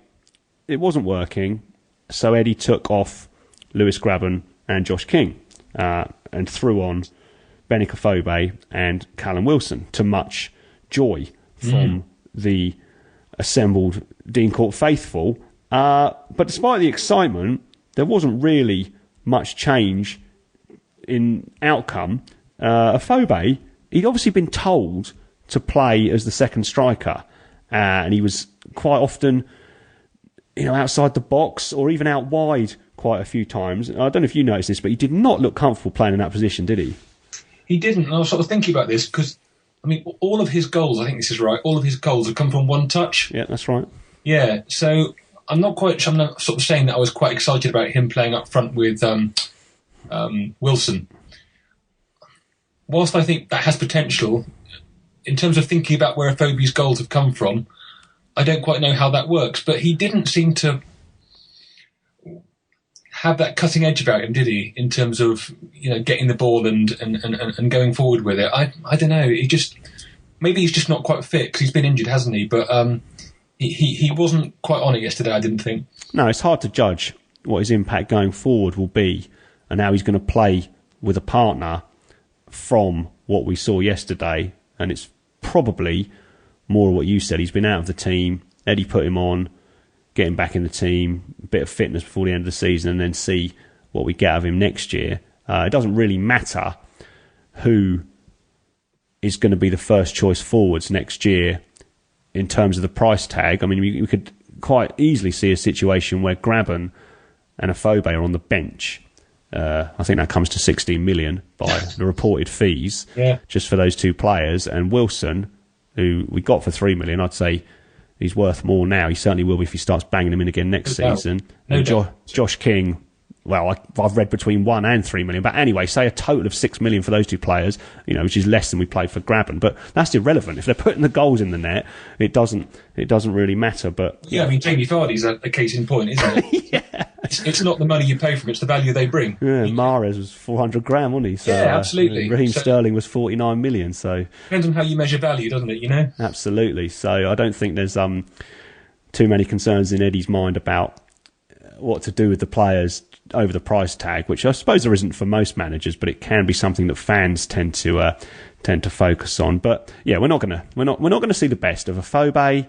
it wasn't working, so Eddie took off Lewis Grabban and Josh King, and threw on Benik Afobe and Callum Wilson, to much joy from the assembled Dean Court faithful. But despite the excitement, there wasn't really much change in outcome. Afobe, he'd obviously been told to play as the second striker, and he was quite often, outside the box or even out wide quite a few times. I don't know if you noticed this, but he did not look comfortable playing in that position, did he? He didn't. And I was sort of thinking about this because, all of his goals, I think this is right, all of his goals have come from one touch. Yeah, that's right. Yeah, so I'm not sort of saying that I was quite excited about him playing up front with Wilson. Whilst I think that has potential, in terms of thinking about where Afobe's goals have come from, I don't quite know how that works, but he didn't seem to have that cutting edge about him, did he? In terms of getting the ball and going forward with it. I don't know. Maybe he's just not quite fit because he's been injured, hasn't he? But he wasn't quite on it yesterday, I didn't think. No, it's hard to judge what his impact going forward will be and how he's going to play with a partner from what we saw yesterday. And it's probably more of what you said. He's been out of the team. Eddie put him on, get him back in the team, a bit of fitness before the end of the season, and then see what we get out of him next year. It doesn't really matter who is going to be the first choice forwards next year in terms of the price tag. We could quite easily see a situation where Graben and Afobe are on the bench. I think that comes to 16 million by the reported fees, just for those two players. And Wilson, who we got for 3 million, I'd say he's worth more now. He certainly will be if he starts banging them in again next season. And Josh King, well, I've read between 1 and 3 million. But anyway, say a total of 6 million for those two players, which is less than we played for Graben. But that's irrelevant. If they're putting the goals in the net, it doesn't really matter. But Jamie Vardy's a case in point, isn't it? Yeah. It's not the money you pay for them, it's the value they bring. Yeah, Mahrez was 400 grand, wasn't he? So, yeah, absolutely. Raheem Sterling was 49 million. So depends on how you measure value, doesn't it? Absolutely. So I don't think there's too many concerns in Eddie's mind about what to do with the players over the price tag, which I suppose there isn't for most managers, but it can be something that fans tend to focus on. But yeah, we're not gonna see the best of Afobe,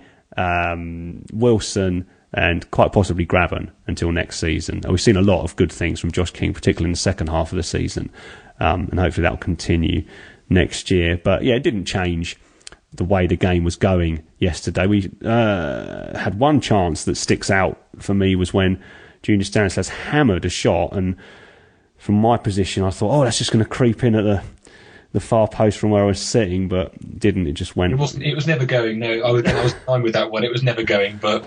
Wilson, and quite possibly Graben until next season. We've seen a lot of good things from Josh King, particularly in the second half of the season, and hopefully that will continue next year. But yeah, it didn't change the way the game was going yesterday. We had one chance that sticks out for me was when Junior Stanislas hammered a shot, and from my position I thought, that's just going to creep in at the far post from where I was sitting, but didn't. It just went. It was never going. No, I was fine with that one. It was never going, but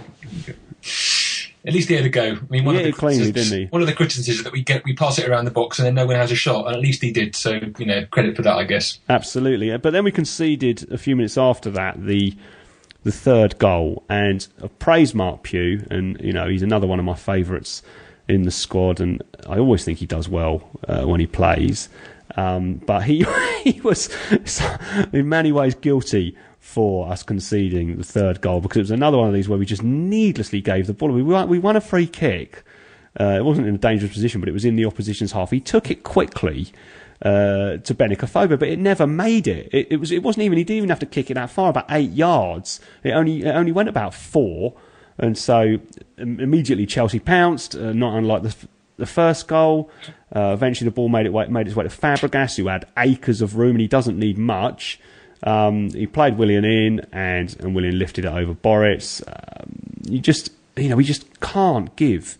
at least he had a go. One of the cleanly, didn't he? One of the criticisms is that we pass it around the box and then no one has a shot, and at least he did. So credit for that, I guess. Absolutely, but then we conceded a few minutes after that the third goal, and I praise Mark Pugh, and he's another one of my favourites in the squad, and I always think he does well when he plays. But he was in many ways guilty for us conceding the third goal, because it was another one of these where we just needlessly gave the ball. We won a free kick. It wasn't in a dangerous position, but it was in the opposition's half. He took it quickly to Benik Afobe, but it never made it. It wasn't even. He didn't even have to kick it that far, about 8 yards. It only went about 4, and so immediately Chelsea pounced. Not unlike the first goal. Eventually the ball made its way to Fabregas, who had acres of room, and he doesn't need much. He played Willian in, and Willian lifted it over Boris. We just can't give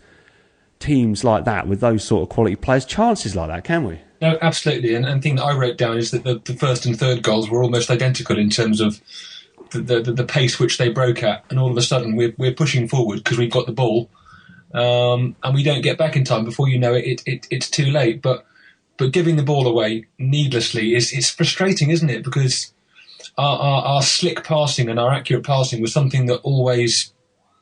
teams like that, with those sort of quality players, chances like that, can we? No, absolutely. And the thing that I wrote down is that the first and third goals were almost identical in terms of the pace which they broke at, and all of a sudden we're pushing forward because we've got the ball. And we don't get back in time. Before you know it, it's too late. But giving the ball away needlessly is frustrating, isn't it? Because our slick passing and our accurate passing was something that always,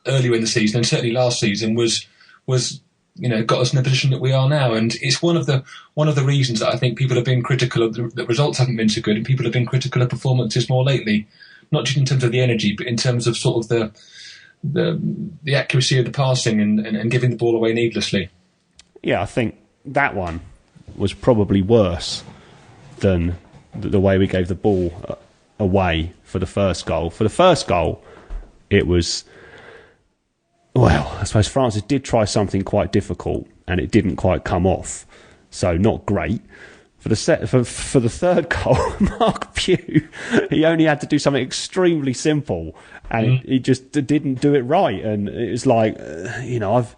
earlier in the season and certainly last season, was got us in the position that we are now. And it's one of the reasons that I think people have been critical of the results haven't been so good, and people have been critical of performances more lately, not just in terms of the energy, but in terms of sort of the accuracy of the passing and giving the ball away needlessly. Yeah, I think that one was probably worse than the way we gave the ball away for the first goal. For the first goal, it was, well, I suppose Francis did try something quite difficult and it didn't quite come off. So not great. for the third goal, Mark Pugh, he only had to do something extremely simple, and he just didn't do it right. And it was like, I've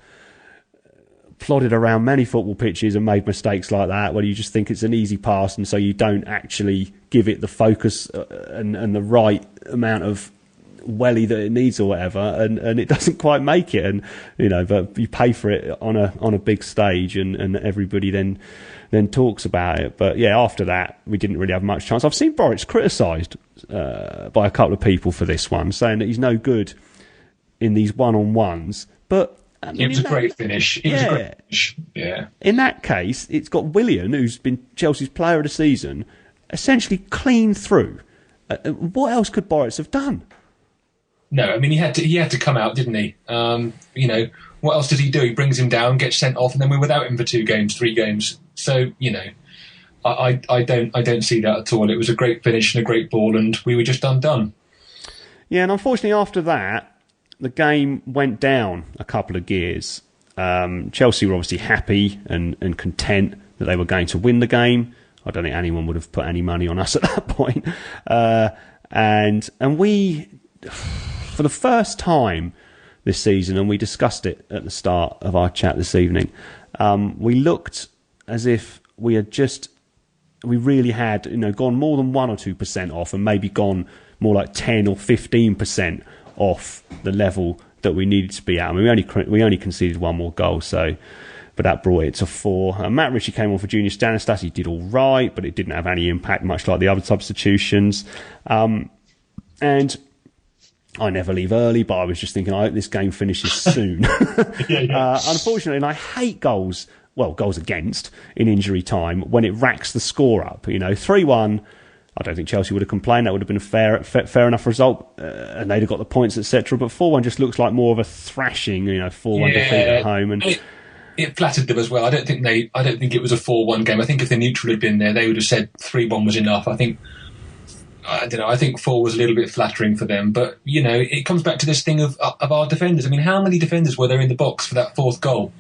plodded around many football pitches and made mistakes like that, where you just think it's an easy pass, and so you don't actually give it the focus and the right amount of welly that it needs or whatever, and it doesn't quite make it. And but you pay for it on a big stage, and everybody then talks about it. But yeah, after that we didn't really have much chance. I've seen Boris criticised by a couple of people for this one, saying that he's no good in these one-on-ones. But I mean, it was a great finish. It was a great finish. Yeah. In that case, it's got Willian, who's been Chelsea's player of the season, essentially clean through. What else could Boris have done? No, I mean, he had to come out, didn't he? What else does he do? He brings him down, gets sent off, and then we're without him for 2 games, 3 games. So, I don't see that at all. It was a great finish and a great ball, and we were just undone. Yeah, and unfortunately after that, the game went down a couple of gears. Chelsea were obviously happy and content that they were going to win the game. I don't think anyone would have put any money on us at that point. And we, for the first time this season, and we discussed it at the start of our chat this evening, we looked as if we really had gone more than 1 or 2% off, and maybe gone more like 10 or 15% off the level that we needed to be at. I mean, we only conceded 1 more goal, but that brought it to 4. Matt Ritchie came on for Junior Stanislas. He did all right, but it didn't have any impact, much like the other substitutions. And I never leave early, but I was just thinking, I hope this game finishes soon. Unfortunately, and I hate goals against in injury time, when it racks the score up. 3-1, I don't think Chelsea would have complained. That would have been a fair enough result, and they'd have got the points, etc. But 4-1 just looks like more of a thrashing, 4-1 defeat at home. And it flattered them as well. I don't think it was a 4-1 game. I think if the neutral had been there, they would have said 3-1 was enough. I think 4 was a little bit flattering for them. But it comes back to this thing of our defenders. I mean, how many defenders were there in the box for that 4th goal?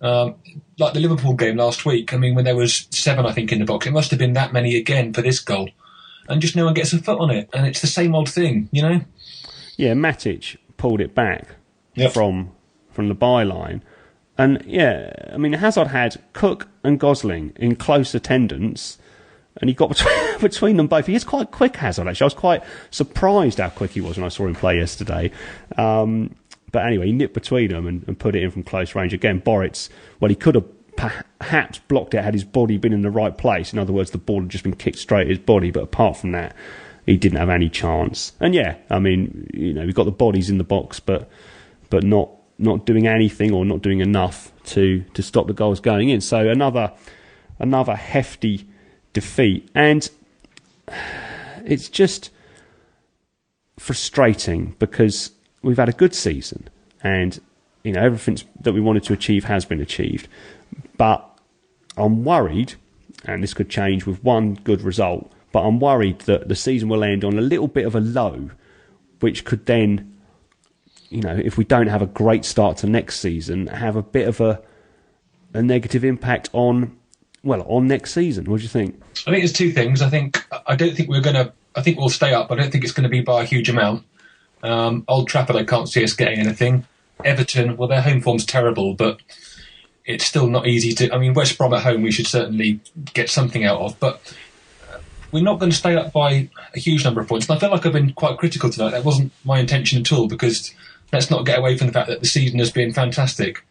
Like the Liverpool game last week, I mean, when there was 7, I think, in the box, it must have been that many again for this goal. And just no one gets a foot on it. And it's the same old thing, Yeah, Matic pulled it back from the byline. And, I mean, Hazard had Cook and Gosling in close attendance, and he got between them both. He is quite quick, Hazard, actually. I was quite surprised how quick he was when I saw him play yesterday. But anyway, he nipped between them and put it in from close range. Again, Boris, he could have perhaps blocked it had his body been in the right place. In other words, the ball had just been kicked straight at his body. But apart from that, he didn't have any chance. And I mean, we've got the bodies in the box, but not doing anything or not doing enough to stop the goals going in. So another hefty defeat. And it's just frustrating because we've had a good season, and everything that we wanted to achieve has been achieved. But I'm worried, and this could change with one good result, but I'm worried that the season will end on a little bit of a low, which could then, if we don't have a great start to next season, have a bit of a negative impact on next season. What do you think? I think there's 2 things. I think we'll stay up. I don't think it's going to be by a huge amount. Old Trafford, I can't see us getting anything. Everton, their home form's terrible, but it's still not easy to... I mean, West Brom at home we should certainly get something out of, but we're not going to stay up by a huge number of points. And I feel like I've been quite critical tonight. That wasn't my intention at all, because let's not get away from the fact that the season has been fantastic.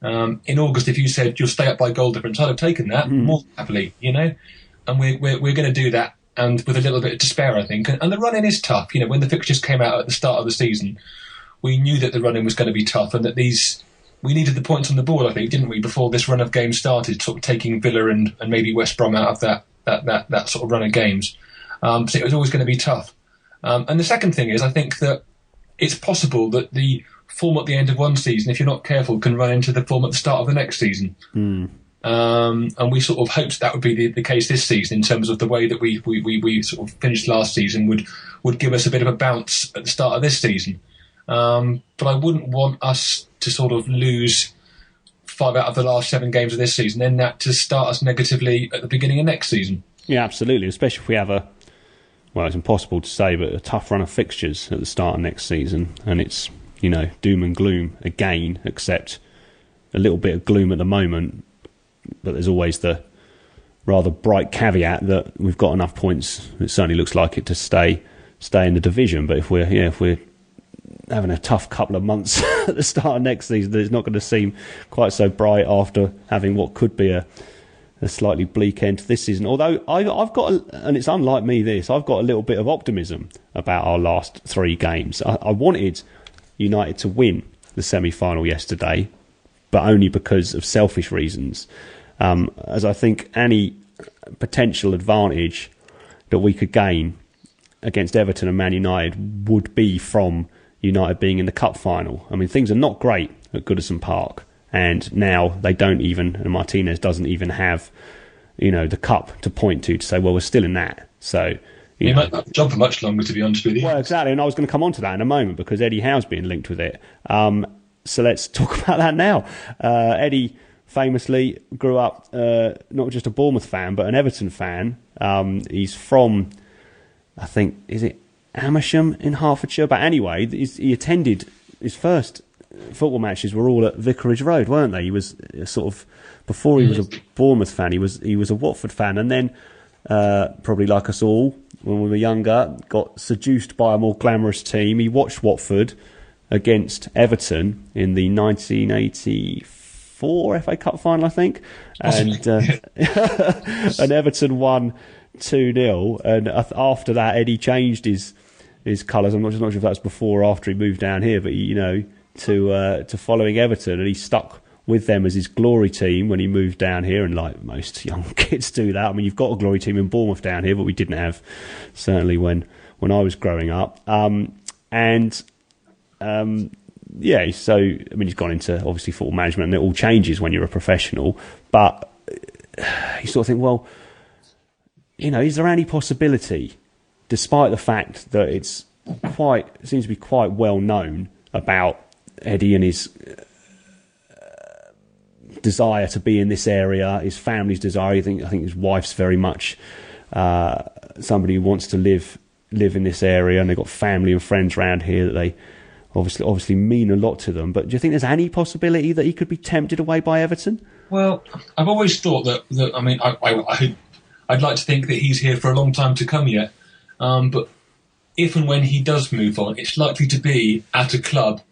In August, if you said you'll stay up by goal difference, I'd have taken that more happily, And we're going to do that, and with a little bit of despair, I think. And the run-in is tough. When the fixtures came out at the start of the season, we knew that the run-in was going to be tough, and that we needed the points on the board, I think, didn't we, before this run of games started, sort of taking Villa and maybe West Brom out of that sort of run of games. So it was always going to be tough. And the second thing is, I think that it's possible that the form at the end of one season, if you're not careful, can run into the form at the start of the next season. And we sort of hoped that would be the case this season, in terms of the way that we sort of finished last season would give us a bit of a bounce at the start of this season. But I wouldn't want us to sort of lose 5 out of the last 7 games of this season, then that to start us negatively at the beginning of next season. Yeah, absolutely. Especially if we have it's impossible to say, but a tough run of fixtures at the start of next season, and it's, doom and gloom again, except a little bit of gloom at the moment, but there's always the rather bright caveat that we've got enough points, it certainly looks like it, to stay in the division. But if we're having a tough couple of months at the start of next season, it's not going to seem quite so bright after having what could be a slightly bleak end to this season. Although I've got, and it's unlike me this, I've got a little bit of optimism about our last 3 games. I wanted United to win the semi-final yesterday, but only because of selfish reasons. As I think any potential advantage that we could gain against Everton and Man United would be from United being in the cup final. I mean, things are not great at Goodison Park, and now they don't even, and Martinez doesn't even have, the cup to point to say, well, we're still in that. So he might not jump for much longer, to be honest with you. Well, exactly, and I was going to come on to that in a moment because Eddie Howe's being linked with it. So let's talk about that now. Eddie famously grew up not just a Bournemouth fan, but an Everton fan. He's from, I think, is it Amersham in Hertfordshire? But anyway, he attended his first football matches were all at Vicarage Road, weren't they? He was sort of, before he was a Bournemouth fan, he was a Watford fan, and then probably like us all when we were younger, got seduced by a more glamorous team. He watched Watford against Everton in the 1984 FA Cup final, I think, and and Everton won 2-0. And after that, Eddie changed his colours. I'm not sure if that was before or after he moved down here, but to following Everton, and he stuck with them as his glory team when he moved down here. And like most young kids do that. I mean, you've got a glory team in Bournemouth down here, but we didn't have, certainly when I was growing up. So I mean, he's gone into obviously football management, and it all changes when you're a professional. But you sort of think, well, is there any possibility, despite the fact that it seems to be quite well known about Eddie and his desire to be in this area, his family's desire. I think his wife's very much somebody who wants to live in this area, and they've got family and friends around here that they obviously mean a lot to them. But do you think there's any possibility that he could be tempted away by Everton? Well, I've always thought that I mean, I'd like to think that he's here for a long time to come yet. But if and when he does move on, it's likely to be at a club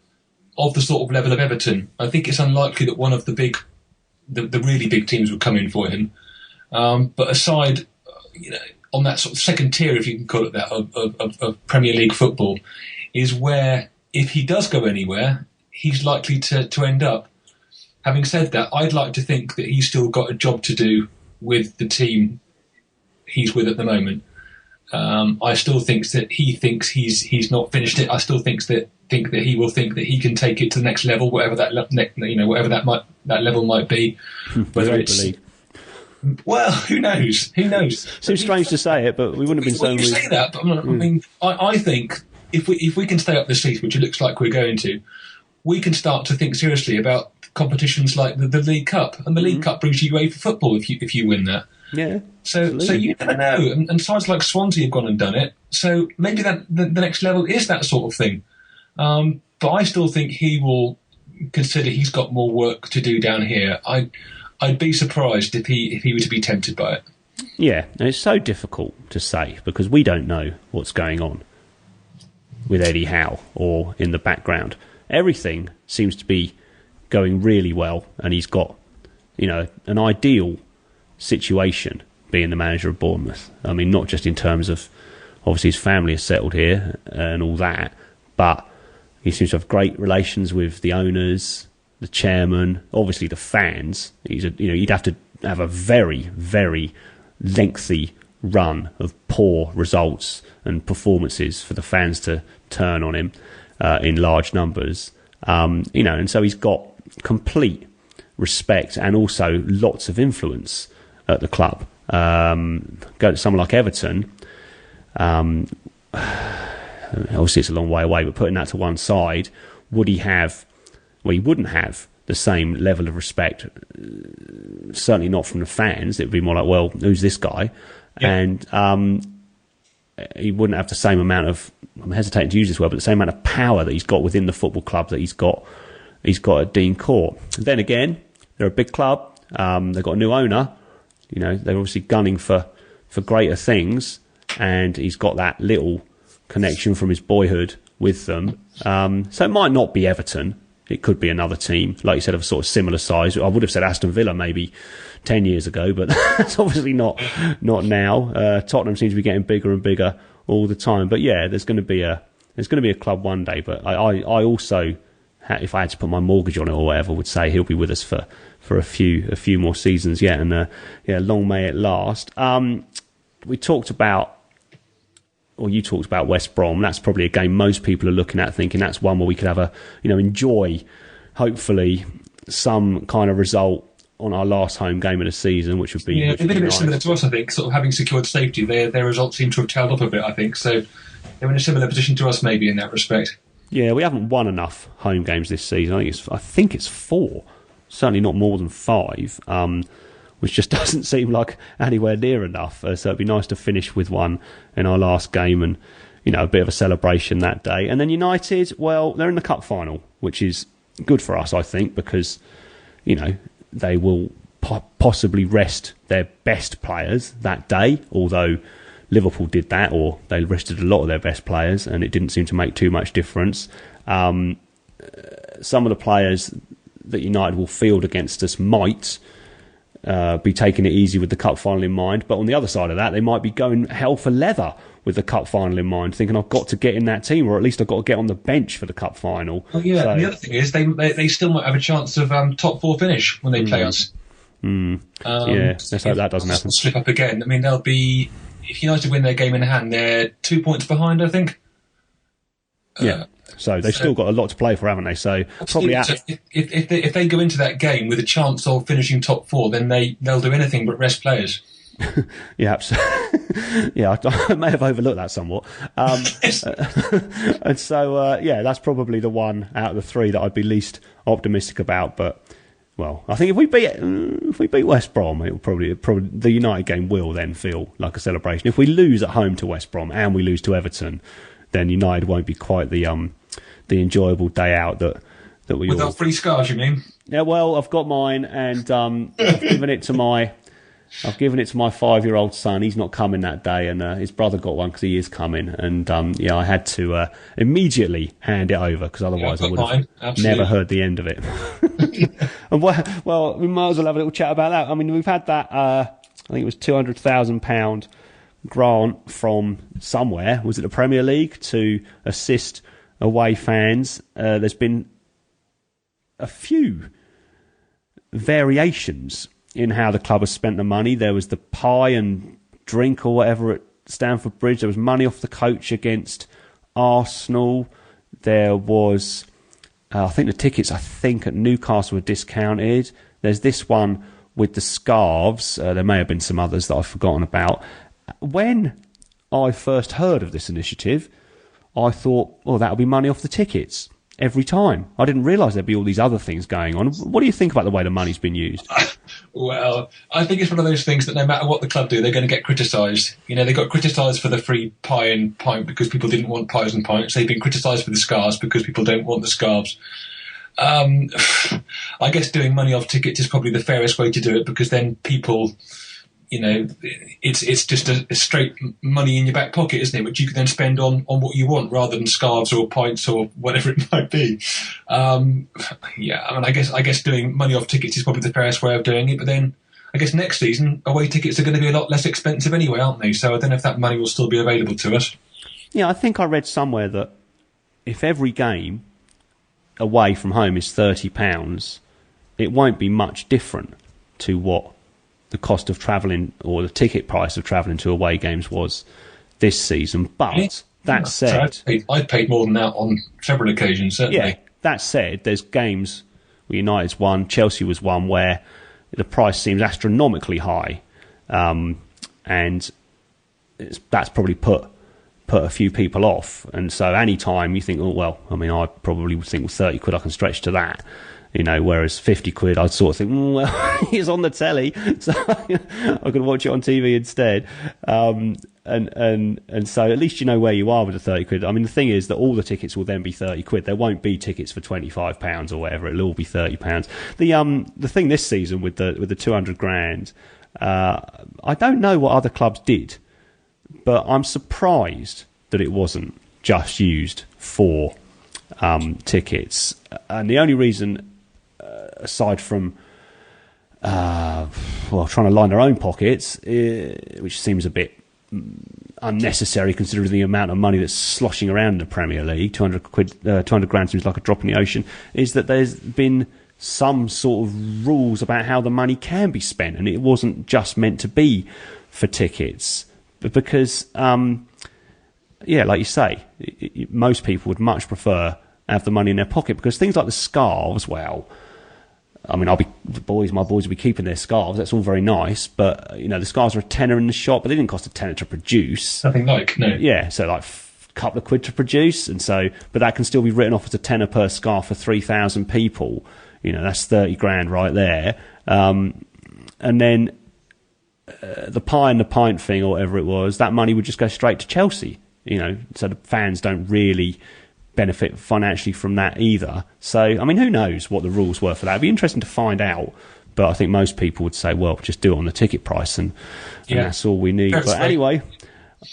of the sort of level of Everton. I think it's unlikely that one of the really big teams would come in for him. But aside, on that sort of second tier, if you can call it that, of Premier League football, is where, if he does go anywhere, he's likely to end up. Having said that, I'd like to think that he's still got a job to do with the team he's with at the moment. I still think that he thinks he's not finished it. I still think that he will think that he can take it to the next level, whatever that level might be. Whether it's, well, who knows? Seems strange to say it, but we wouldn't have been saying. You say that, but I mean, I think if we can stay up the season, which it looks like we're going to, we can start to think seriously about competitions like the League Cup, and the League Cup brings you UEFA football if you win that. Yeah. So you never know, and sides like Swansea have gone and done it. So maybe that the next level is that sort of thing. But I still think he will consider he's got more work to do down here. I'd be surprised if he were to be tempted by it. Yeah, and it's so difficult to say because we don't know what's going on with Eddie Howe or in the background. Everything seems to be going really well, and he's got an ideal situation being the manager of Bournemouth. I mean, not just in terms of obviously his family is settled here and all that, but he seems to have great relations with the owners, the chairman, obviously the fans. He'd have to have a very, very lengthy run of poor results and performances for the fans to turn on him in large numbers. And so he's got complete respect and also lots of influence at the club. Go to someone like Everton. Obviously, it's a long way away, but putting that to one side, would he have? Well, he wouldn't have the same level of respect. Certainly not from the fans. It would be more like, well, who's this guy? Yeah. And he wouldn't have the same amount of, I'm hesitating to use this word, but the same amount of power that he's got within the football club that he's got at Dean Court. And then again, they're a big club. They've got a new owner. They're obviously gunning for greater things, and he's got that little connection from his boyhood with them. So it might not be Everton. It could be another team, like you said, of a sort of similar size. I would have said Aston Villa maybe 10 years ago, but that's obviously not now. Tottenham seems to be getting bigger and bigger all the time. But yeah, there's going to be a club one day. But I also, if I had to put my mortgage on it or whatever, would say he'll be with us for a few more seasons yet. And long may it last. We talked about, or you talked about West Brom. That's probably a game most people are looking at, thinking that's one where we could have enjoy, hopefully, some kind of result on our last home game of the season, which would be they've been a bit nice. Similar to us, I think. Sort of having secured safety, their results seem to have tailed off a bit, I think. So they're in a similar position to us, maybe in that respect. Yeah, we haven't won enough home games this season. I think it's 4, certainly not more than 5. Which just doesn't seem like anywhere near enough. So it'd be nice to finish with one in our last game and, a bit of a celebration that day. And then United, well, they're in the cup final, which is good for us, I think, because, they will possibly rest their best players that day, although Liverpool did that, or they rested a lot of their best players, and it didn't seem to make too much difference. Some of the players that United will field against us might be taking it easy with the cup final in mind, but on the other side of that, they might be going hell for leather with the cup final in mind, thinking I've got to get in that team, or at least I've got to get on the bench for the cup final. Oh, yeah, so, the other thing is they still might have a chance of top 4 finish when they play us. Yeah, let's hope that doesn't happen. Slip up again. I mean, they'll be, if United win their game in hand, they're 2 points behind, I think. Yeah. So they've still got a lot to play for, haven't they? So probably if they go into that game with a chance of finishing top 4, then they'll do anything but rest players. Yeah, yeah. I may have overlooked that somewhat. And so that's probably the one out of the 3 that I'd be least optimistic about. But well, I think if we beat West Brom, it will probably the United game will then feel like a celebration. If we lose at home to West Brom and we lose to Everton, then United won't be quite the enjoyable day out that we without all... free scars, you mean? Yeah, well, I've got mine, and I've given it to my 5-year-old son. He's not coming that day, and his brother got one because he is coming, and I had to immediately hand it over because otherwise I would have never heard the end of it. And well, we might as well have a little chat about that. I mean, we've had that. I think it was £200,000 grant from somewhere. Was it the Premier League to assist away fans? There's been a few variations in how the club has spent the money. There was the pie and drink or whatever at Stamford Bridge. There was money off the coach against Arsenal. There was, I think the tickets, at Newcastle were discounted. There's this one with the scarves. There may have been some others that I've forgotten about. When I first heard of this initiative, I thought, that'll be money off the tickets every time. I didn't realise there'd be all these other things going on. What do you think about the way the money's been used? Well, I think it's one of those things that no matter what the club do, they're going to get criticised. They got criticised for the free pie and pint because people didn't want pies and pints. They've been criticised for the scarves because people don't want the scarves. I guess doing money off tickets is probably the fairest way to do it, because then people... it's just a straight money in your back pocket, isn't it? Which you can then spend on what you want rather than scarves or pints or whatever it might be. I guess doing money off tickets is probably the fairest way of doing it. But then I guess next season away tickets are going to be a lot less expensive anyway, aren't they? So I don't know if that money will still be available to us. Yeah, I think I read somewhere that if every game away from home is £30, it won't be much different to what the cost of travelling or the ticket price of travelling to away games was this season. But that said... I've paid more than that on several occasions, certainly. Yeah, that said, there's games where United's won, Chelsea was one, where the price seems astronomically high. And that's probably put a few people off. And so any time you think, I probably would think £30 I can stretch to that. Whereas 50 quid, I'd sort of think, well, it's on the telly, so I could watch it on TV instead. And so at least you know where you are with the 30 quid. I mean, the thing is that all the tickets will then be 30 quid. There won't be tickets for £25 or whatever. It'll all be £30. The thing this season with the 200 grand, I don't know what other clubs did, but I'm surprised that it wasn't just used for tickets. And the only reason, aside from trying to line their own pockets, which seems a bit unnecessary considering the amount of money that's sloshing around in the Premier League, 200 grand seems like a drop in the ocean, is that there's been some sort of rules about how the money can be spent, and it wasn't just meant to be for tickets. But because, like you say, most people would much prefer have the money in their pocket, because things like the scarves, well, I mean, my boys will be keeping their scarves. That's all very nice, but the scarves are a tenner in the shop, but they didn't cost a tenner to produce. Nothing like, no. Yeah, so like a couple of quid to produce, but that can still be written off as a tenner per scarf for 3,000 people. That's 30 grand right there. And then the pie and the pint thing, or whatever it was, that money would just go straight to Chelsea. So the fans don't really benefit financially from that either. So, I mean, who knows what the rules were for that? It'd be interesting to find out, but I think most people would say, well, just do it on the ticket price, and that's all we need. But anyway,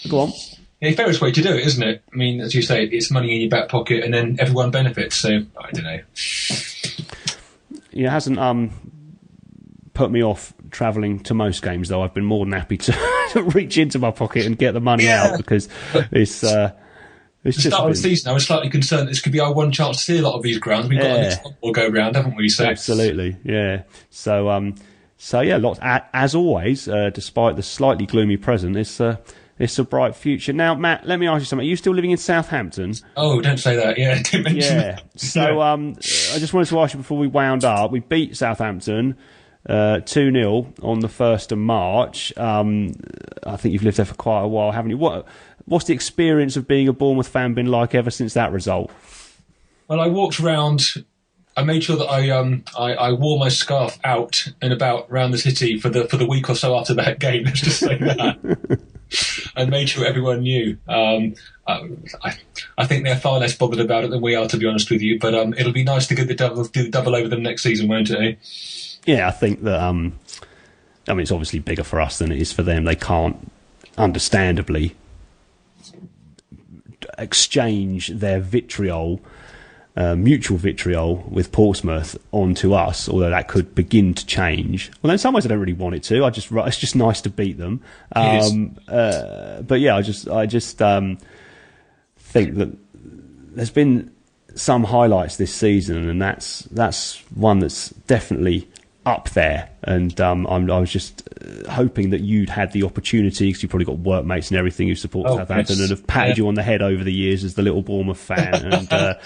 go on. The fairest way to do it, isn't it? I mean, as you say, it's money in your back pocket, and then everyone benefits. So, I don't know. It hasn't put me off travelling to most games, though. I've been more than happy to reach into my pocket and get the money out, because it's just start of the season, I was slightly concerned this could be our one chance to see a lot of these grounds. We've got a next football go round, haven't we? So absolutely, yeah. So lots as always. Despite the slightly gloomy present, it's a bright future. Now, Matt, let me ask you something. Are you still living in Southampton? Oh, don't say that. Yeah, didn't mention that. So I just wanted to ask you before we wound up. We beat Southampton 2-0 on the 1st of March. I think you've lived there for quite a while, haven't you? What's the experience of being a Bournemouth fan been like ever since that result? Well, I walked round. I made sure that I wore my scarf out and about around the city for the week or so after that game. Let's just say that. And made sure everyone knew. I think they're far less bothered about it than we are, to be honest with you. But it'll be nice to do the double over them next season, won't it? Yeah, I think that. I mean, it's obviously bigger for us than it is for them. They can't, understandably, exchange their vitriol, mutual vitriol with Portsmouth onto us, although that could begin to change. Well, in some ways I don't really want it to. It's just nice to beat them. But yeah, I just think that there's been some highlights this season, and that's one that's definitely up there. And I was just hoping that you'd had the opportunity, because you've probably got workmates and everything who support Southampton, yes, and have patted you on the head over the years as the little Bournemouth fan. And now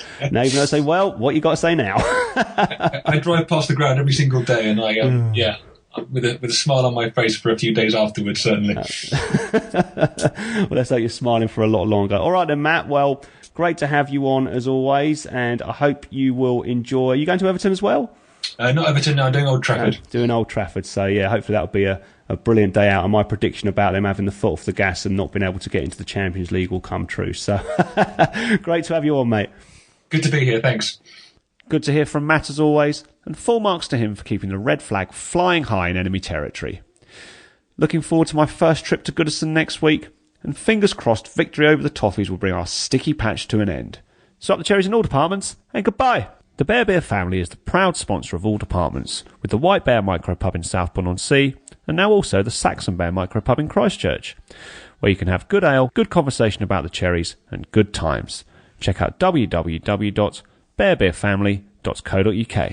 you're going to say, well, what you got to say now? I drive past the ground every single day, and with a smile on my face for a few days afterwards, certainly. Well, let's hope you're smiling for a lot longer. All right then, Matt. Well, great to have you on as always, and I hope you will enjoy. Are you going to Everton as well? Not Everton, no, I'm doing Old Trafford. Doing Old Trafford, so yeah, hopefully that'll be a brilliant day out, and my prediction about them having the foot off the gas and not being able to get into the Champions League will come true. So great to have you on, mate. Good to be here, thanks. Good to hear from Matt as always, and full marks to him for keeping the red flag flying high in enemy territory. Looking forward to my first trip to Goodison next week, and fingers crossed victory over the Toffees will bring our sticky patch to an end. So up the cherries in all departments, and goodbye. The Bear Beer family is the proud sponsor of all departments, with the White Bear Micropub in Southbourne-on-Sea, and now also the Saxon Bear Micropub in Christchurch, where you can have good ale, good conversation about the cherries, and good times. Check out www.bearbeerfamily.co.uk.